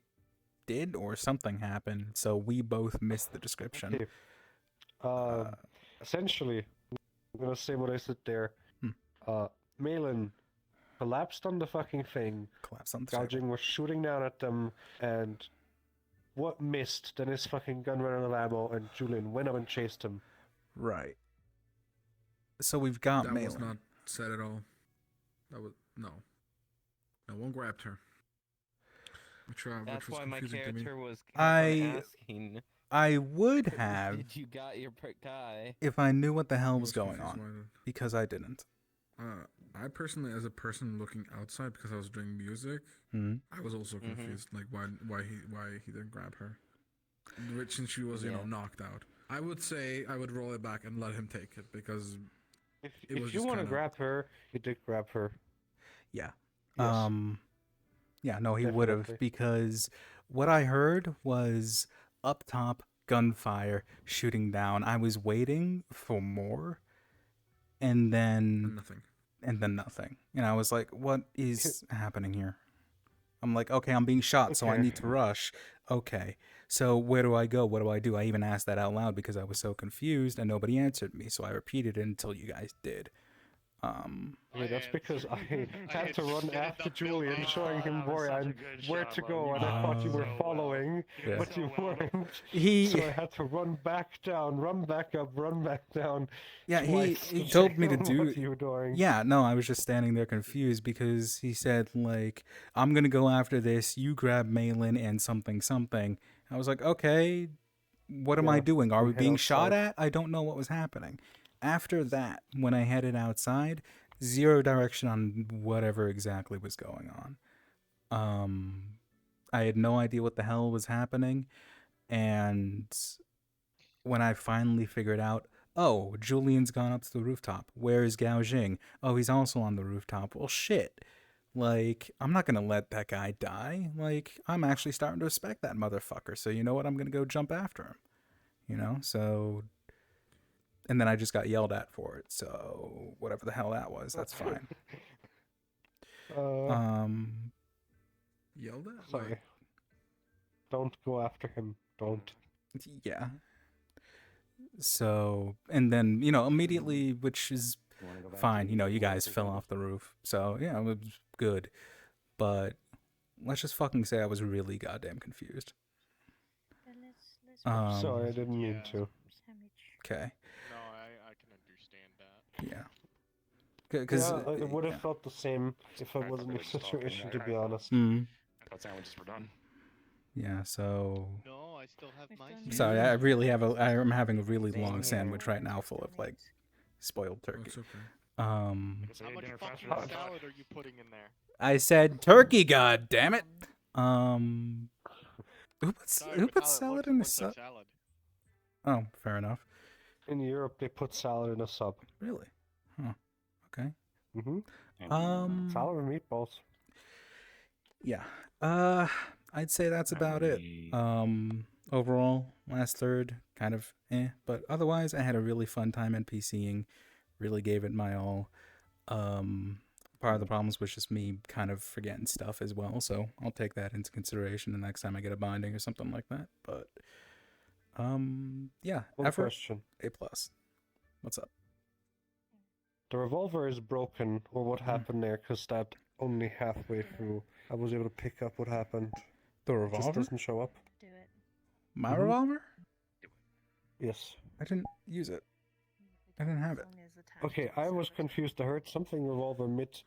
did, or something happened, so we both missed the description. Okay. Essentially, I'm gonna say what I said there. Malin collapsed on the fucking thing. Collapsed on the gouging was shooting down at them, and what missed? Then his fucking gun ran out of ammo, and Julian went up and chased him. Right. So we've got Malin. That was not said at all. That was no one grabbed her. That's why my character was asking. I would have. Did you got your guy? If I knew what the hell was going on, because I didn't. I personally, as a person looking outside, because I was doing music, I was also confused, like why he didn't grab her, since she was knocked out. I would say I would roll it back and let him take it because if you want to grab her, you did grab her. Yeah. Yes. Yeah. No, he would have, because what I heard was up top gunfire shooting down. I was waiting for more, and then nothing. And then nothing. And I was like, what is happening here? I'm like, okay, I'm being shot, so I need to rush. Okay, so where do I go? What do I do? I even asked that out loud because I was so confused and nobody answered me. So I repeated it until you guys did. Yeah, that's because I had to run after Julian, showing him where to go, and I thought you were following, but you weren't. So I had to run back down, run back up, run back down. Yeah, he told me to do. What you were doing. Yeah, no, I was just standing there confused because he said like, "I'm gonna go after this. You grab Malin and something something." I was like, "Okay, what am I doing? Are we being shot at?" I don't know what was happening. After that, when I headed outside, zero direction on whatever exactly was going on. I had no idea what the hell was happening, and when I finally figured out, oh, Julian's gone up to the rooftop. Where is Gao Jing? Oh, he's also on the rooftop. Well, shit. Like, I'm not gonna let that guy die. Like, I'm actually starting to respect that motherfucker. So you know what? I'm gonna go jump after him. You know, so... And then I just got yelled at for it, so whatever the hell that was, that's fine. Yelled at? Sorry. Don't go after him. Don't. Yeah. So, and then, you know, immediately, which is fine, you know, you guys fell off the roof. So, yeah, it was good. But let's just fucking say I was really goddamn confused. Sorry, I didn't mean to. Okay. No, I can understand that. Yeah. Because I would have felt the same if I was in your situation, to be honest. I thought sandwiches were done. Yeah, so... No, I still have my... Sorry, I'm having a really long sandwich right now full of, like, spoiled turkey. How much fucking salad are you putting in there? I said turkey, god damn it! Who puts salad in a sub? Oh, fair enough. In Europe, they put salad in a sub. Really? Huh. Okay. Salad and meatballs. Yeah. I'd say that's about it. Overall, last third, kind of but otherwise, I had a really fun time NPCing. Really gave it my all. Part of the problems was just me kind of forgetting stuff as well, so I'll take that into consideration the next time I get a binding or something like that. But yeah. One question. A+. What's up? The revolver is broken, or what happened there? Because that only halfway through, I was able to pick up what happened. The revolver just doesn't show up. Do it. My revolver? Yes. I didn't use it. I didn't have it. Okay, I was confused. I heard something revolver mid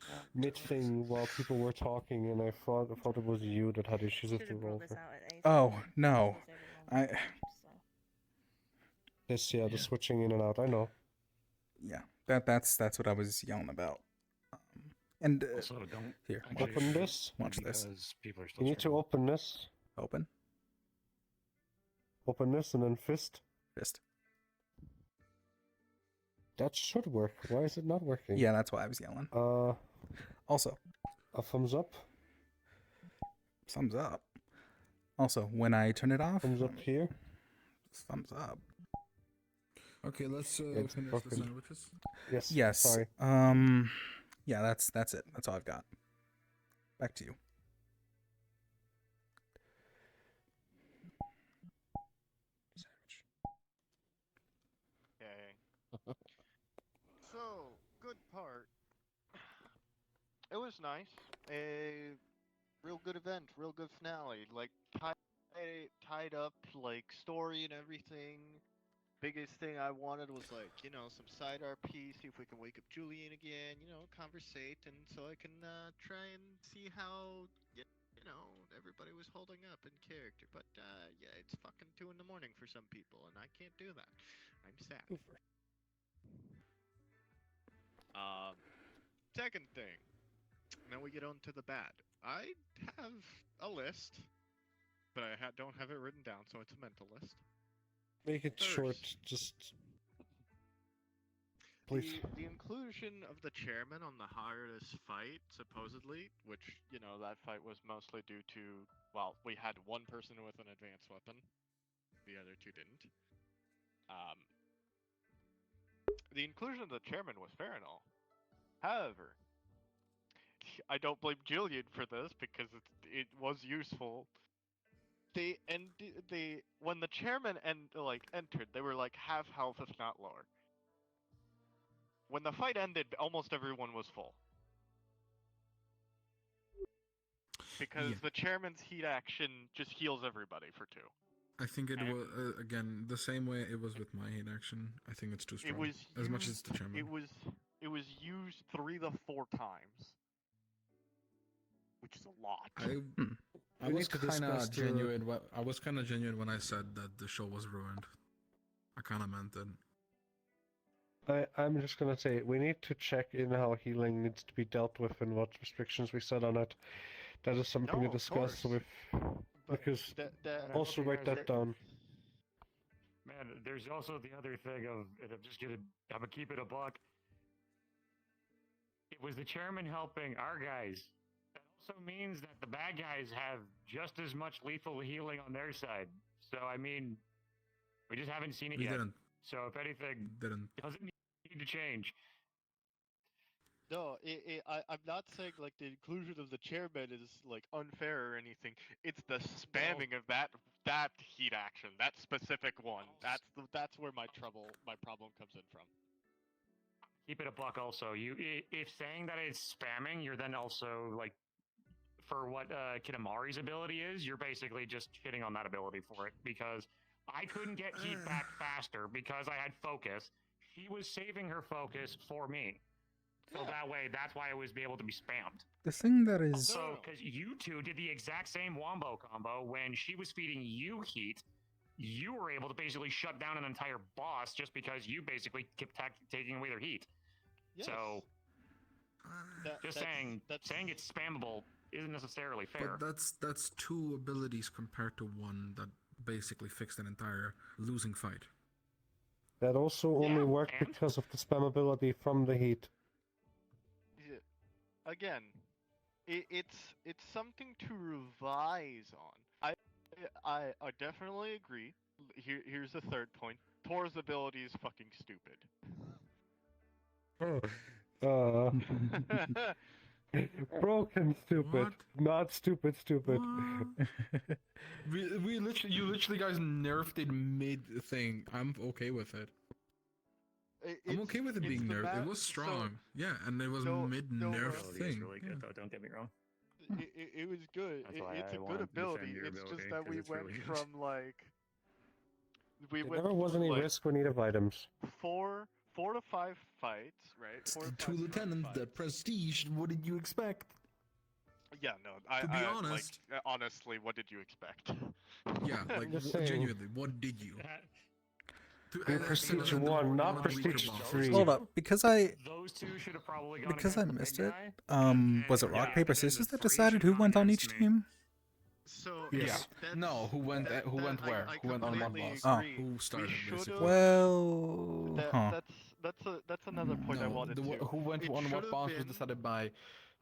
thing while people were talking, and I thought it was you that had issues with the revolver. Oh no, the switching in and out. I know. Yeah, that's what I was yelling about. And Also, don't here, open this. Watch this. People are still You need to open this. Open. Open this and then fist. Fist. That should work. Why is it not working? Yeah, that's why I was yelling. Also, a thumbs up. Thumbs up. Also, when I turn it off. Thumbs up here. Thumbs up. Okay, let's finish the sandwiches. Yes. Yes. Sorry. Yeah, that's it. That's all I've got. Back to you. Okay. So, good part. It was nice. A real good event, real good finale. Like, tied up, like, story and everything. Biggest thing I wanted was, like, you know, some side RP, see if we can wake up Julian again, you know, conversate, and so I can try and see how, you know, everybody was holding up in character. But, yeah, it's fucking 2 in the morning for some people, and I can't do that. I'm sad. Second thing. Now we get on to the bad. I have a list, but I don't have it written down, so it's a mental list. Make it short, just please. The inclusion of the chairman on the hardest fight, supposedly, which, you know, that fight was mostly due to, well, we had one person with an advanced weapon, the other two didn't. The inclusion of the chairman was fair and all. However, I don't blame Jillian for this because it was useful. When the chairman entered, they were like half health, if not lower. When the fight ended, almost everyone was full. Because the chairman's heat action just heals everybody for 2. I think it was again the same way it was with my hate action. I think it's too strong. It was as much as the chairman. It was used 3 to 4 times, which is a lot. I was kind of genuine. I was kind of genuine when I said that the show was ruined. I kind of meant it. I'm just gonna say we need to check in how healing needs to be dealt with and what restrictions we set on it. That is something to discuss with, because also write that down. Man, there's also the other thing of, and I'm gonna keep it a buck. It was the chairman helping our guys. That also means that the bad guys have just as much lethal healing on their side. So I mean, we just haven't seen it yet. Didn't. So if anything, doesn't need to change. No, I'm not saying like the inclusion of the chairman is like unfair or anything. It's the spamming of that heat action, that specific one. That's where my problem comes in from. Keep it a buck. Also, if saying that it's spamming, you're then also like, for what Kitamari's ability is, you're basically just shitting on that ability for it, because I couldn't get heat back faster because I had focus. She was saving her focus for me. So that way, that's why it was able to be spammed. The thing that is... Also, because you two did the exact same wombo combo. When she was feeding you heat, you were able to basically shut down an entire boss just because you basically kept taking away their heat. Yes. So, saying it's spammable isn't necessarily fair. But that's 2 abilities compared to 1 that basically fixed an entire losing fight. That also only worked because of the spammability from the heat. Again, it's something to revise on. I definitely agree. Here's the third point. Tor's ability is fucking stupid. Broken stupid, What? not stupid. You literally guys nerfed it mid thing. I'm okay with it. I'm okay with it being nerfed. It was strong. Yeah, and it was mid nerf thing. Really good, though. Don't get me wrong. It was good. It's a good ability. It's just that we went really from like There never was any risk or need of items. 4 to 5 fights, right? 4 to 5 2 lieutenants, the prestige. What did you expect? Yeah, no. To be honest, like, honestly, what did you expect? Yeah, like genuinely, what did you? Prestige 1, not Prestige 3. Hold up, because I Those 2 should have probably gone against I the big missed it. guy. Was it rock paper scissors that decided who went on each team? So No, who went where? Who went on what boss? Oh. Who started basically? Well, that's another point I wanted to. Who went on what boss was decided by.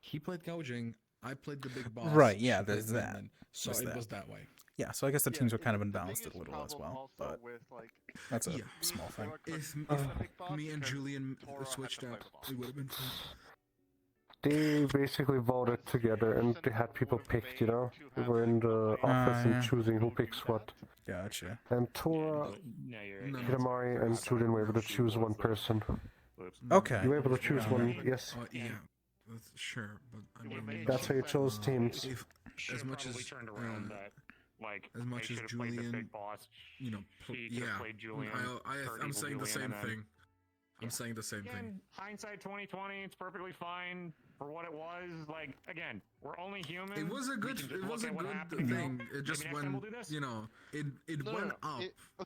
He played gouging. I played the big boss. Right, yeah, there's that. So it was that way. Yeah, so I guess the teams were kind of unbalanced a little as well, but that's a small thing. If me and Julian switched up, it would have been fun. They basically voted together and they had people picked, you know? They were in the office and choosing who picks what. Gotcha. And Tora, Kitamari, and Julian were able to choose one person. Okay. You were able to choose one, yes. Yeah, that's, sure, but I mean, That's how you chose teams. As much as turned around that. Like, as much as Julian, you know, I'm saying the same thing. I'm saying the same thing. Hindsight 2020, it's perfectly fine for what it was. Like, again, we're only human. It was a good thing. It just went, you know, it went up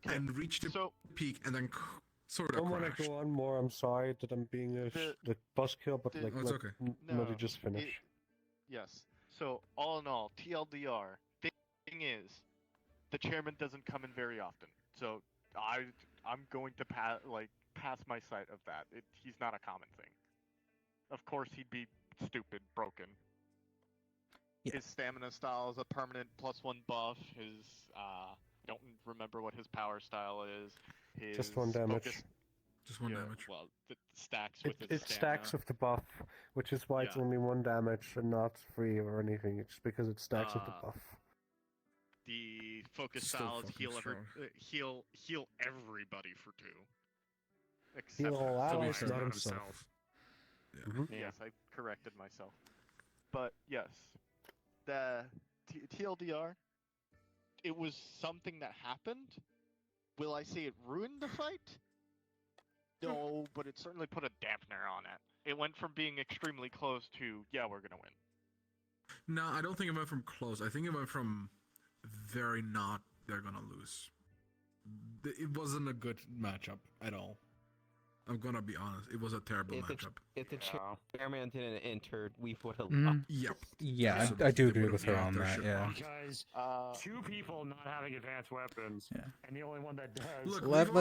and reached a peak and then sort of I don't want to go on more. I'm sorry that I'm being the buzzkill, but like, it's okay. Let me just finish. Yes. So all in all, TLDR. Thing is, the chairman doesn't come in very often, so I'm going to pass my sight of that. He's not a common thing. Of course, he'd be stupid, broken. Yeah. His stamina style is a permanent +1 buff. I don't remember what his power style is. His just 1 damage. Just one damage. Well, it stacks It, with its it stacks stamina. with the buff, which is why it's Yeah. only 1 damage and not 3 or anything. It's because it stacks with the buff. The focus Still style is fucking strong. heal everybody for 2. Except Heal all for allies, Fire. not himself. Yeah. Yes, I corrected myself. But yes, the TLDR, it was something that happened. Will I say it ruined the fight? No, but it certainly put a dampener on it. It went from being extremely close to, yeah, we're gonna win. No, I don't think it went from close. I think it went from very not, they're gonna lose. It wasn't a good matchup at all. I'm gonna be honest. It was a terrible matchup. If the chairman didn't enter, we would have Mhm. lost. Yep. Yeah, I do agree with her on that. Yeah. Because 2 people not having advanced weapons, and the only one that does. Look, Let's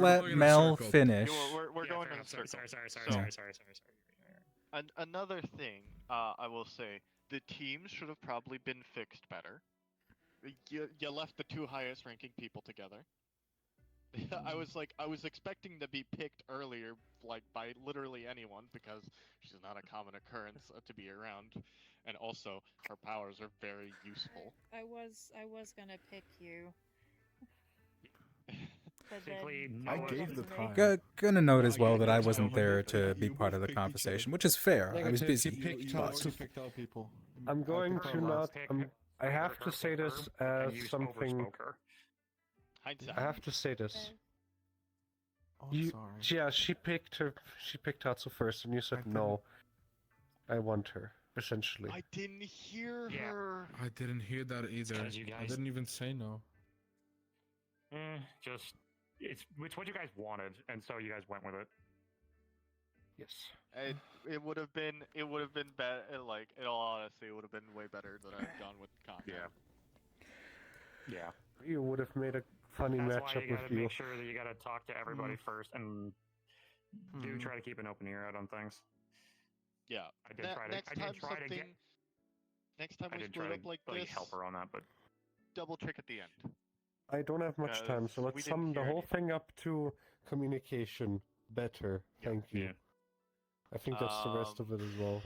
let Mel finish. We're going in a circle. Sorry. Another thing, I will say, the teams should have probably been fixed better. You left the 2 highest ranking people together. I was expecting to be picked earlier, like by literally anyone, because she's not a common occurrence to be around, and also her powers are very useful. I was gonna pick you. But Basically, then no I one- gave the time. Gonna note as well that I wasn't there to be part of the conversation, which is fair. I was Negative, busy. You picked out people. I'm going picked to her not. last. I have to say this as something. Hindsight. I have to say this. Oh, You, sorry. yeah, she picked Hatsu first, and you said no. I want her, essentially. I didn't hear her. I didn't hear that either. 'cause you I guys- didn't even say no. Just it's what you guys wanted, and so you guys went with it. Yes. It would have been better. Like, in all honesty, it would have been way better than I'd gone with Kaka. Yeah. You would have made a funny That's why matchup you with gotta you. make sure that you gotta talk to everybody first, and do try to keep an open ear out on things. Yeah. I did try to. Next I time did try to get. something. Next time I we did try split to up like this, help her on that, but double check at the end. I don't have much time, so we let's didn't sum the hear whole thing up to communication better. Thank you. yeah. I think that's the rest of it as well.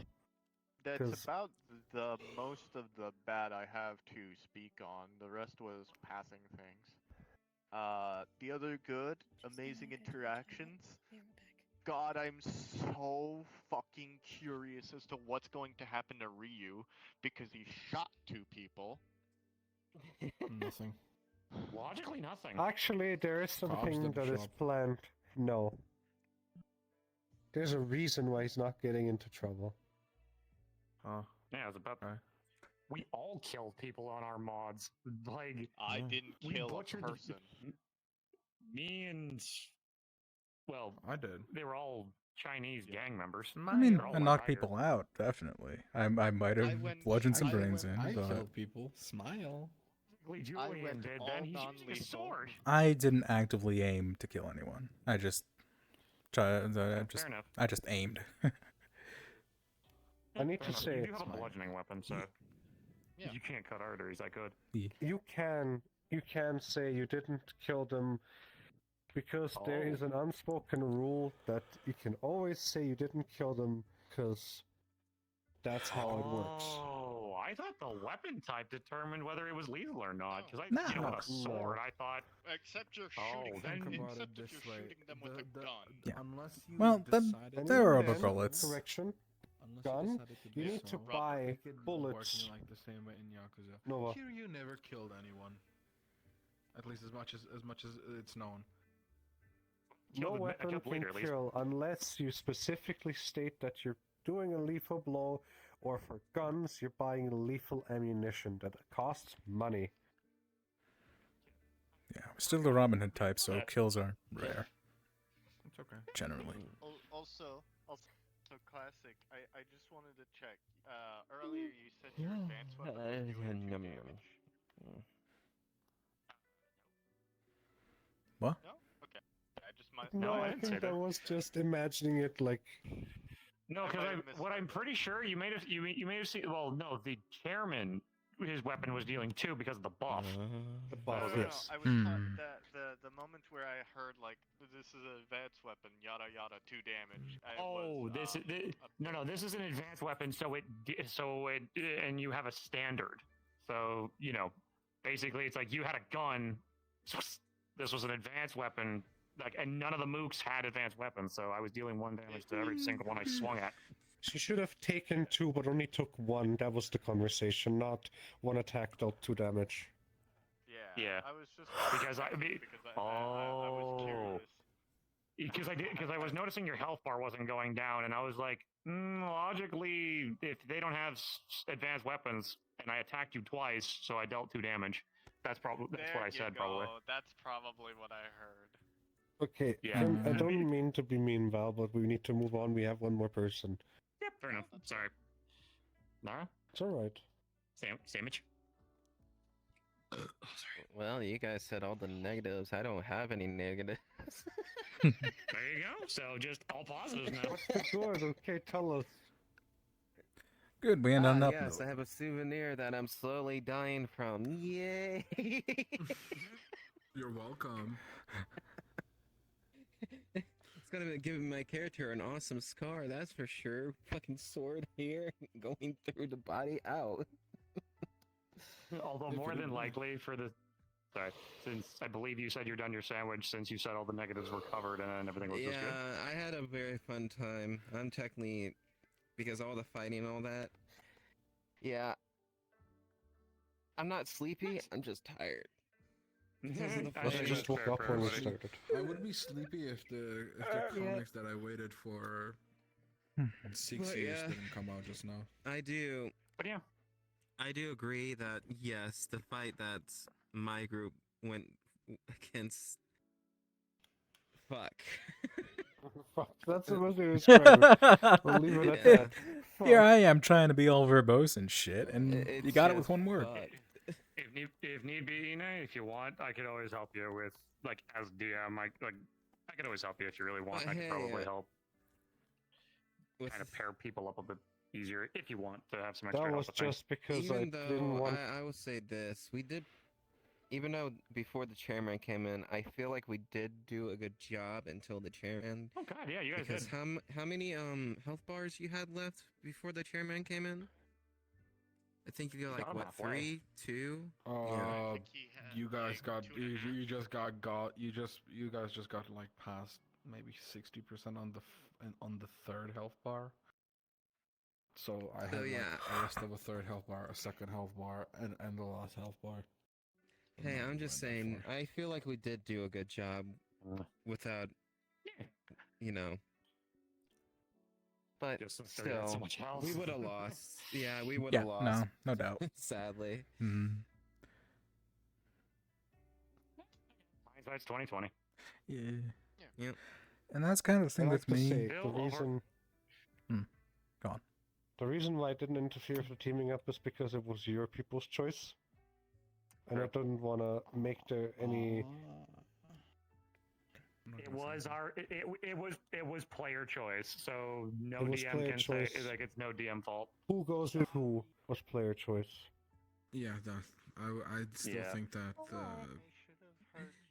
That's 'Cause- about the most of the bad I have to speak on. The rest was passing things. The other good, amazing interactions. God, I'm so fucking curious as to what's going to happen to Ryu because he shot 2 people. Nothing. Logically, nothing. Actually, there is something them that is shop. planned. No. There's a reason why he's not getting into trouble. Huh. Yeah, it was about. We all killed people on our mods. Like I didn't we kill a butchered the- person. Me and I did. they were all Chinese gang members. I mean, They're all I like knocked Hydra. people out, definitely. I might have went- bludgeoned some I brains went- in, I but killed people. Smile. Julian went did. all Then he's using a non-lethal. sword. I didn't actively aim to kill anyone. I just Fair enough. I just aimed. I need Fair to enough. say, you do have a bludgeoning weapon, so Yeah. you can't cut arteries. I could. you can say you didn't kill them because there is an unspoken rule that you can always say you didn't kill them because that's how it works. Oh, I thought the weapon type determined whether it was lethal or not. Because No. with a sword, I thought. Except you're Oh, shooting then- them. Think about Except it if this you're way. shooting them with a gun. Yeah. Unless you Well, then decided there are And other then, bullets. Correction. Unless gun, you decided to do you need to so, buy make it bullets. working like the same way in Yakuza. Nova. Here you never killed anyone. At least as much as it's known. No Killed a weapon killed can leader, at least. kill unless you specifically state that you're doing a lethal blow, or for guns, you're buying lethal ammunition that costs money. Yeah, we're still the Robin Hood type, so kills are rare It's okay. generally. Also, classic. I just wanted to check. Earlier you said your advanced weapon was doing 2 damage. What? No? Okay. I just might. No, I I didn't say think I that. was just imagining it like No, I because might have missed what I'm that. pretty sure you may have seen. Well, no, the chairman his weapon was dealing 2 because of the buff. The buff, No, yes. I was taught that the moment where I heard like this is an advanced weapon, yada yada, 2 damage. This is an advanced weapon, and you have a standard. So basically it's like you had a gun. This was an advanced weapon, and none of the mooks had advanced weapons, so I was dealing 1 damage to every single one I swung at. She should have taken 2, but only took 1. That was the conversation, not 1 attack dealt 2 damage. Yeah. I was just because I was curious. Because I was noticing your health bar wasn't going down, and I was like, logically, if they don't have advanced weapons, and I attacked you twice, so I dealt 2 damage. That's what I said, probably. That's probably what I heard. Okay, Yeah. I don't mean to be mean, Val, but we need to move on. We have 1 more person. Yep, fair enough. Sorry. Nara? It's alright. Sandwich? Well, you guys said all the negatives. I don't have any negatives. There you go. So just all positives now. What's the good? Okay, tell us. Good, we end on up. Yes, I have a souvenir that I'm slowly dying from. Yay! You're welcome. It's gonna give my character an awesome scar, that's for sure. Fucking sword here, going through the body out. Although more than likely since I believe you said you're done your sandwich, since you said all the negatives were covered and everything was just good. Yeah, I had a very fun time. I'm technically, because all the fighting and all that. Yeah. I'm not sleepy, I'm just tired. I just woke up when we started. I would be sleepy if the comics that I waited for 6 years didn't come out just now. I do. But yeah. I do agree that, yes, the fight that my group went against... Fuck. Fuck, that's the most to describe it. We'll leave it at that. Here I am trying to be all verbose and shit, and you got it with 1 word. If need be, Ine, if you want, I could always help you with, as DM, I could always help you if you really want. I could probably help kind of pair people up a bit easier if you want to have some extra That help. was just because Even I didn't want... I will say this, we did, even though before the chairman came in, I feel like we did do a good job until the chairman. Oh god, yeah, you guys because did. how many health bars you had left before the chairman came in? I think you got what, 3, 2? You guys got you guys just got past maybe 60% on the 3rd health bar. So I had a rest of a 3rd health bar, a 2nd health bar, and the last health bar. Hey, I'm just saying, I feel like we did do a good job without, but still, so much health. we would have lost. Yeah, we would have lost. No doubt. Sadly. Hindsight's 2020. Yeah. Yep. And that's kind of the thing with me. The reason... Go on. The reason why I didn't interfere with the teaming up is because it was your people's choice. And I didn't want to make there any... It was player choice, so no DM can say it's no DM fault. Who goes with who was player choice? Yeah, I still think that.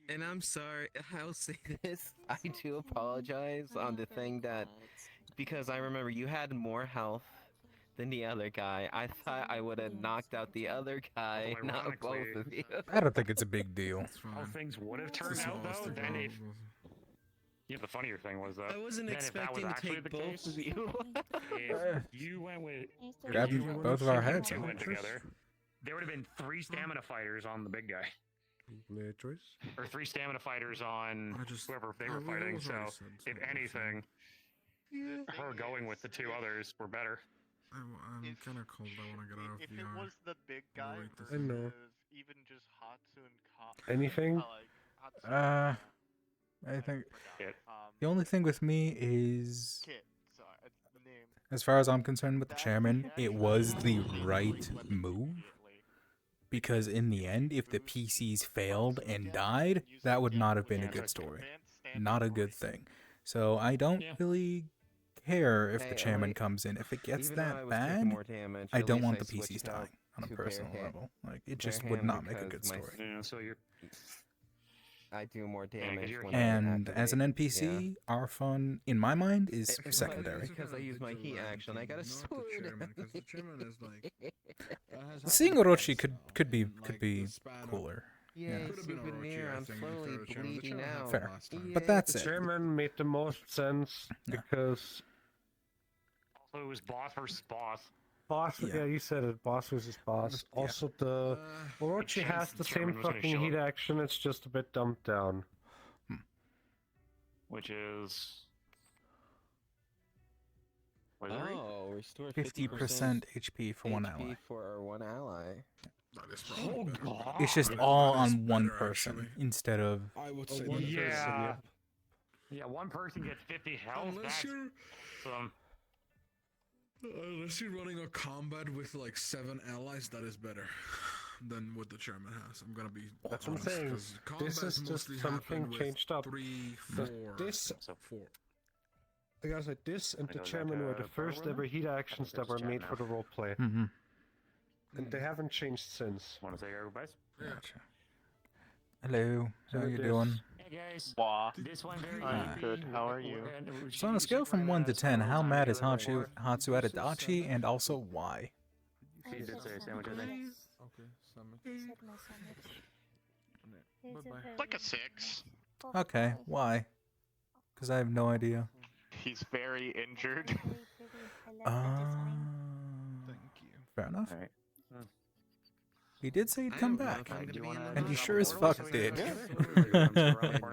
And I'm sorry, I'll say this. I do apologize on the thing that, because I remember you had more health than the other guy. I thought I would have knocked out the other guy, not both of you. I don't think it's a big deal. How things would have turned out though, then if... Yeah, the funnier thing was that... I wasn't expecting to take both of you. If you went with... Grab both of our heads. You went together, there would have been 3 stamina fighters on the big guy. Player choice? Or 3 stamina fighters on whoever they were fighting, so if anything, her going with the 2 others were better. I'm kind of cold. I want to get out of If VR. it was the big guy I know. versus even just Hatsu and Ka... Anything? I think the only thing with me is, Kit, sorry, the name. as far as I'm concerned with the chairman, it was the right move. Because in the end, if the PCs failed and died, that would not have been a good story. Not a good thing. So I don't really care if the chairman comes in. If it gets that bad, I don't want the PCs dying. on a to personal bare level. Like, it bare just would hand not make a because good my story. Yeah, so you're I do more damage you're when I And as an activate, NPC, our fun, in my mind, is But secondary. because I use my heat action, I got a sword. Because the chairman is like. Seeing Orochi could be cooler. Yeah, Could have been souvenir. Orochi, I I'm think, slowly if the chairman bleeding happened out. Fair. last time. But that's The it. chairman made the most sense because also it was boss versus boss. boss. Yeah. Yeah, you said it. Boss versus boss. Yeah. Also, the Orochi chance has the the same chairman was gonna fucking show heat up. action. It's just a bit dumped down. Which is what is it? Oh, restore 50% HP for one HP ally. for our one ally. That is probably better. God. It's just That all is on one better, person actually. instead of. I would say one that. Yeah. yep. Yeah, one person gets 50 health. Unless That's you're some. Unless you're running a combat with like 7 allies, that is better than what the chairman has. I'm gonna be That's what I'm honest, saying. 'cause This combats is just mostly something happen with changed up. 3, The- 4, this- 4. The guys like this and the Goes chairman back were to the first Torama? ever heat actions that were chat made now. for the roleplay, Mm-hmm. and they haven't changed since. Want to say goodbyes? Gotcha. Hello. How So you it doing? is- Hey guys. Wah. This one very I'm easy. good. How are you? So on a scale from 1 to 10, how mad is Hatsu at Adachi, and also why? She did say a sandwich, I think. Okay, summit. Like a 6. Okay, why? Because I have no idea. He's very injured. Fair enough. Alright. He did say he'd I come don't know back. if I'm gonna be in the And he next sure as portal, fuck so we did. can-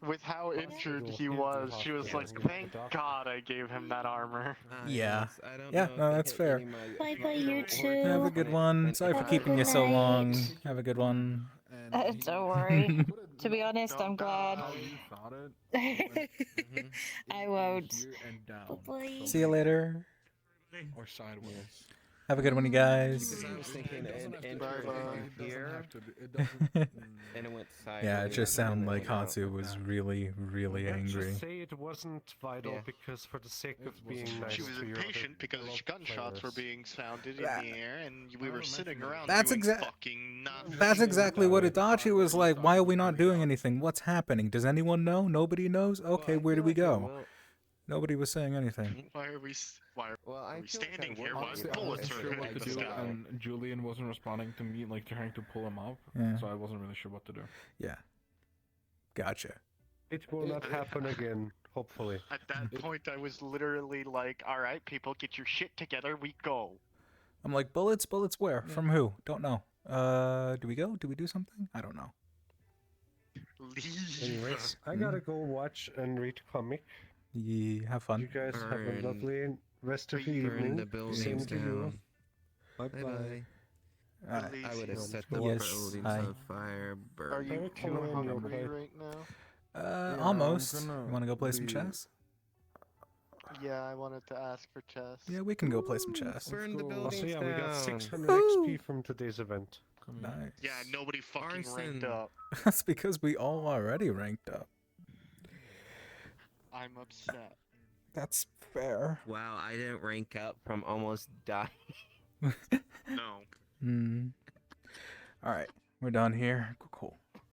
With how injured he was, she was like, "Thank God I gave him that armor." Yeah. I don't Yeah, know if no, they that's hit fair. any of my- Bye my bye, you little two. Have a organs good when one. it- Sorry for when keeping I- you so night. long. Have a good one. Don't worry. To be honest, I'm Don't glad. How you thought it? Mhm. I won't. Here and down. Bye-bye. See you later. Or sideways. Have a good one, you guys. Because I was thinking it entered from here, It doesn't. and it went sideways. Yeah, it just and sounded then like went out. Hatsu was really, really Let's angry. just say it wasn't vital Yeah. because for the sake of It being wasn't nice She was to your impatient because fellow gunshots were players. being sounded in That- the air, and we were sitting around That's doing exact- fucking nothing. That's exactly what Adachi was like. Why are we not doing anything? What's happening? Does anyone know? Nobody knows? Okay, Well, I where do feel we like it go? will- Nobody was saying anything. Why are we? Why are Well, I we feel like standing I here will while be Honestly, I able bullets wasn't are sure hitting what to the do, sky? and Julian wasn't responding to me, like trying to pull him up, Yeah. so I wasn't really sure what to do. Yeah. Gotcha. It will not happen again, hopefully. At that point, I was literally like, "All right, people, get your shit together. We go." I'm like, bullets? Bullets where? From who? Don't know. Do we go? Do we do something? I don't know. Leave. Anyways, I gotta go watch and read comic. Yeah, have You fun. guys have a Burn- lovely rest of the burn evening. the buildings Same to you. down. Bye Bye bye. bye. Alright. I would have Yes, set the yes, buildings I- on fire. Are Burn. you Very too cool, hungry okay. right now? Yeah, Almost. I'm You gonna want to go play some be- chess? Yeah, I wanted to ask for chess. Yeah, we can go play some chess. Burn the go. buildings Also, yeah, we got down. 600 Woo! XP from today's event. Nice. Yeah, nobody fucking ranked Arson. up. That's because we all already ranked up. I'm upset. That's fair. Wow, I didn't rank up from almost dying. No. Hmm. All right, we're done here. Cool.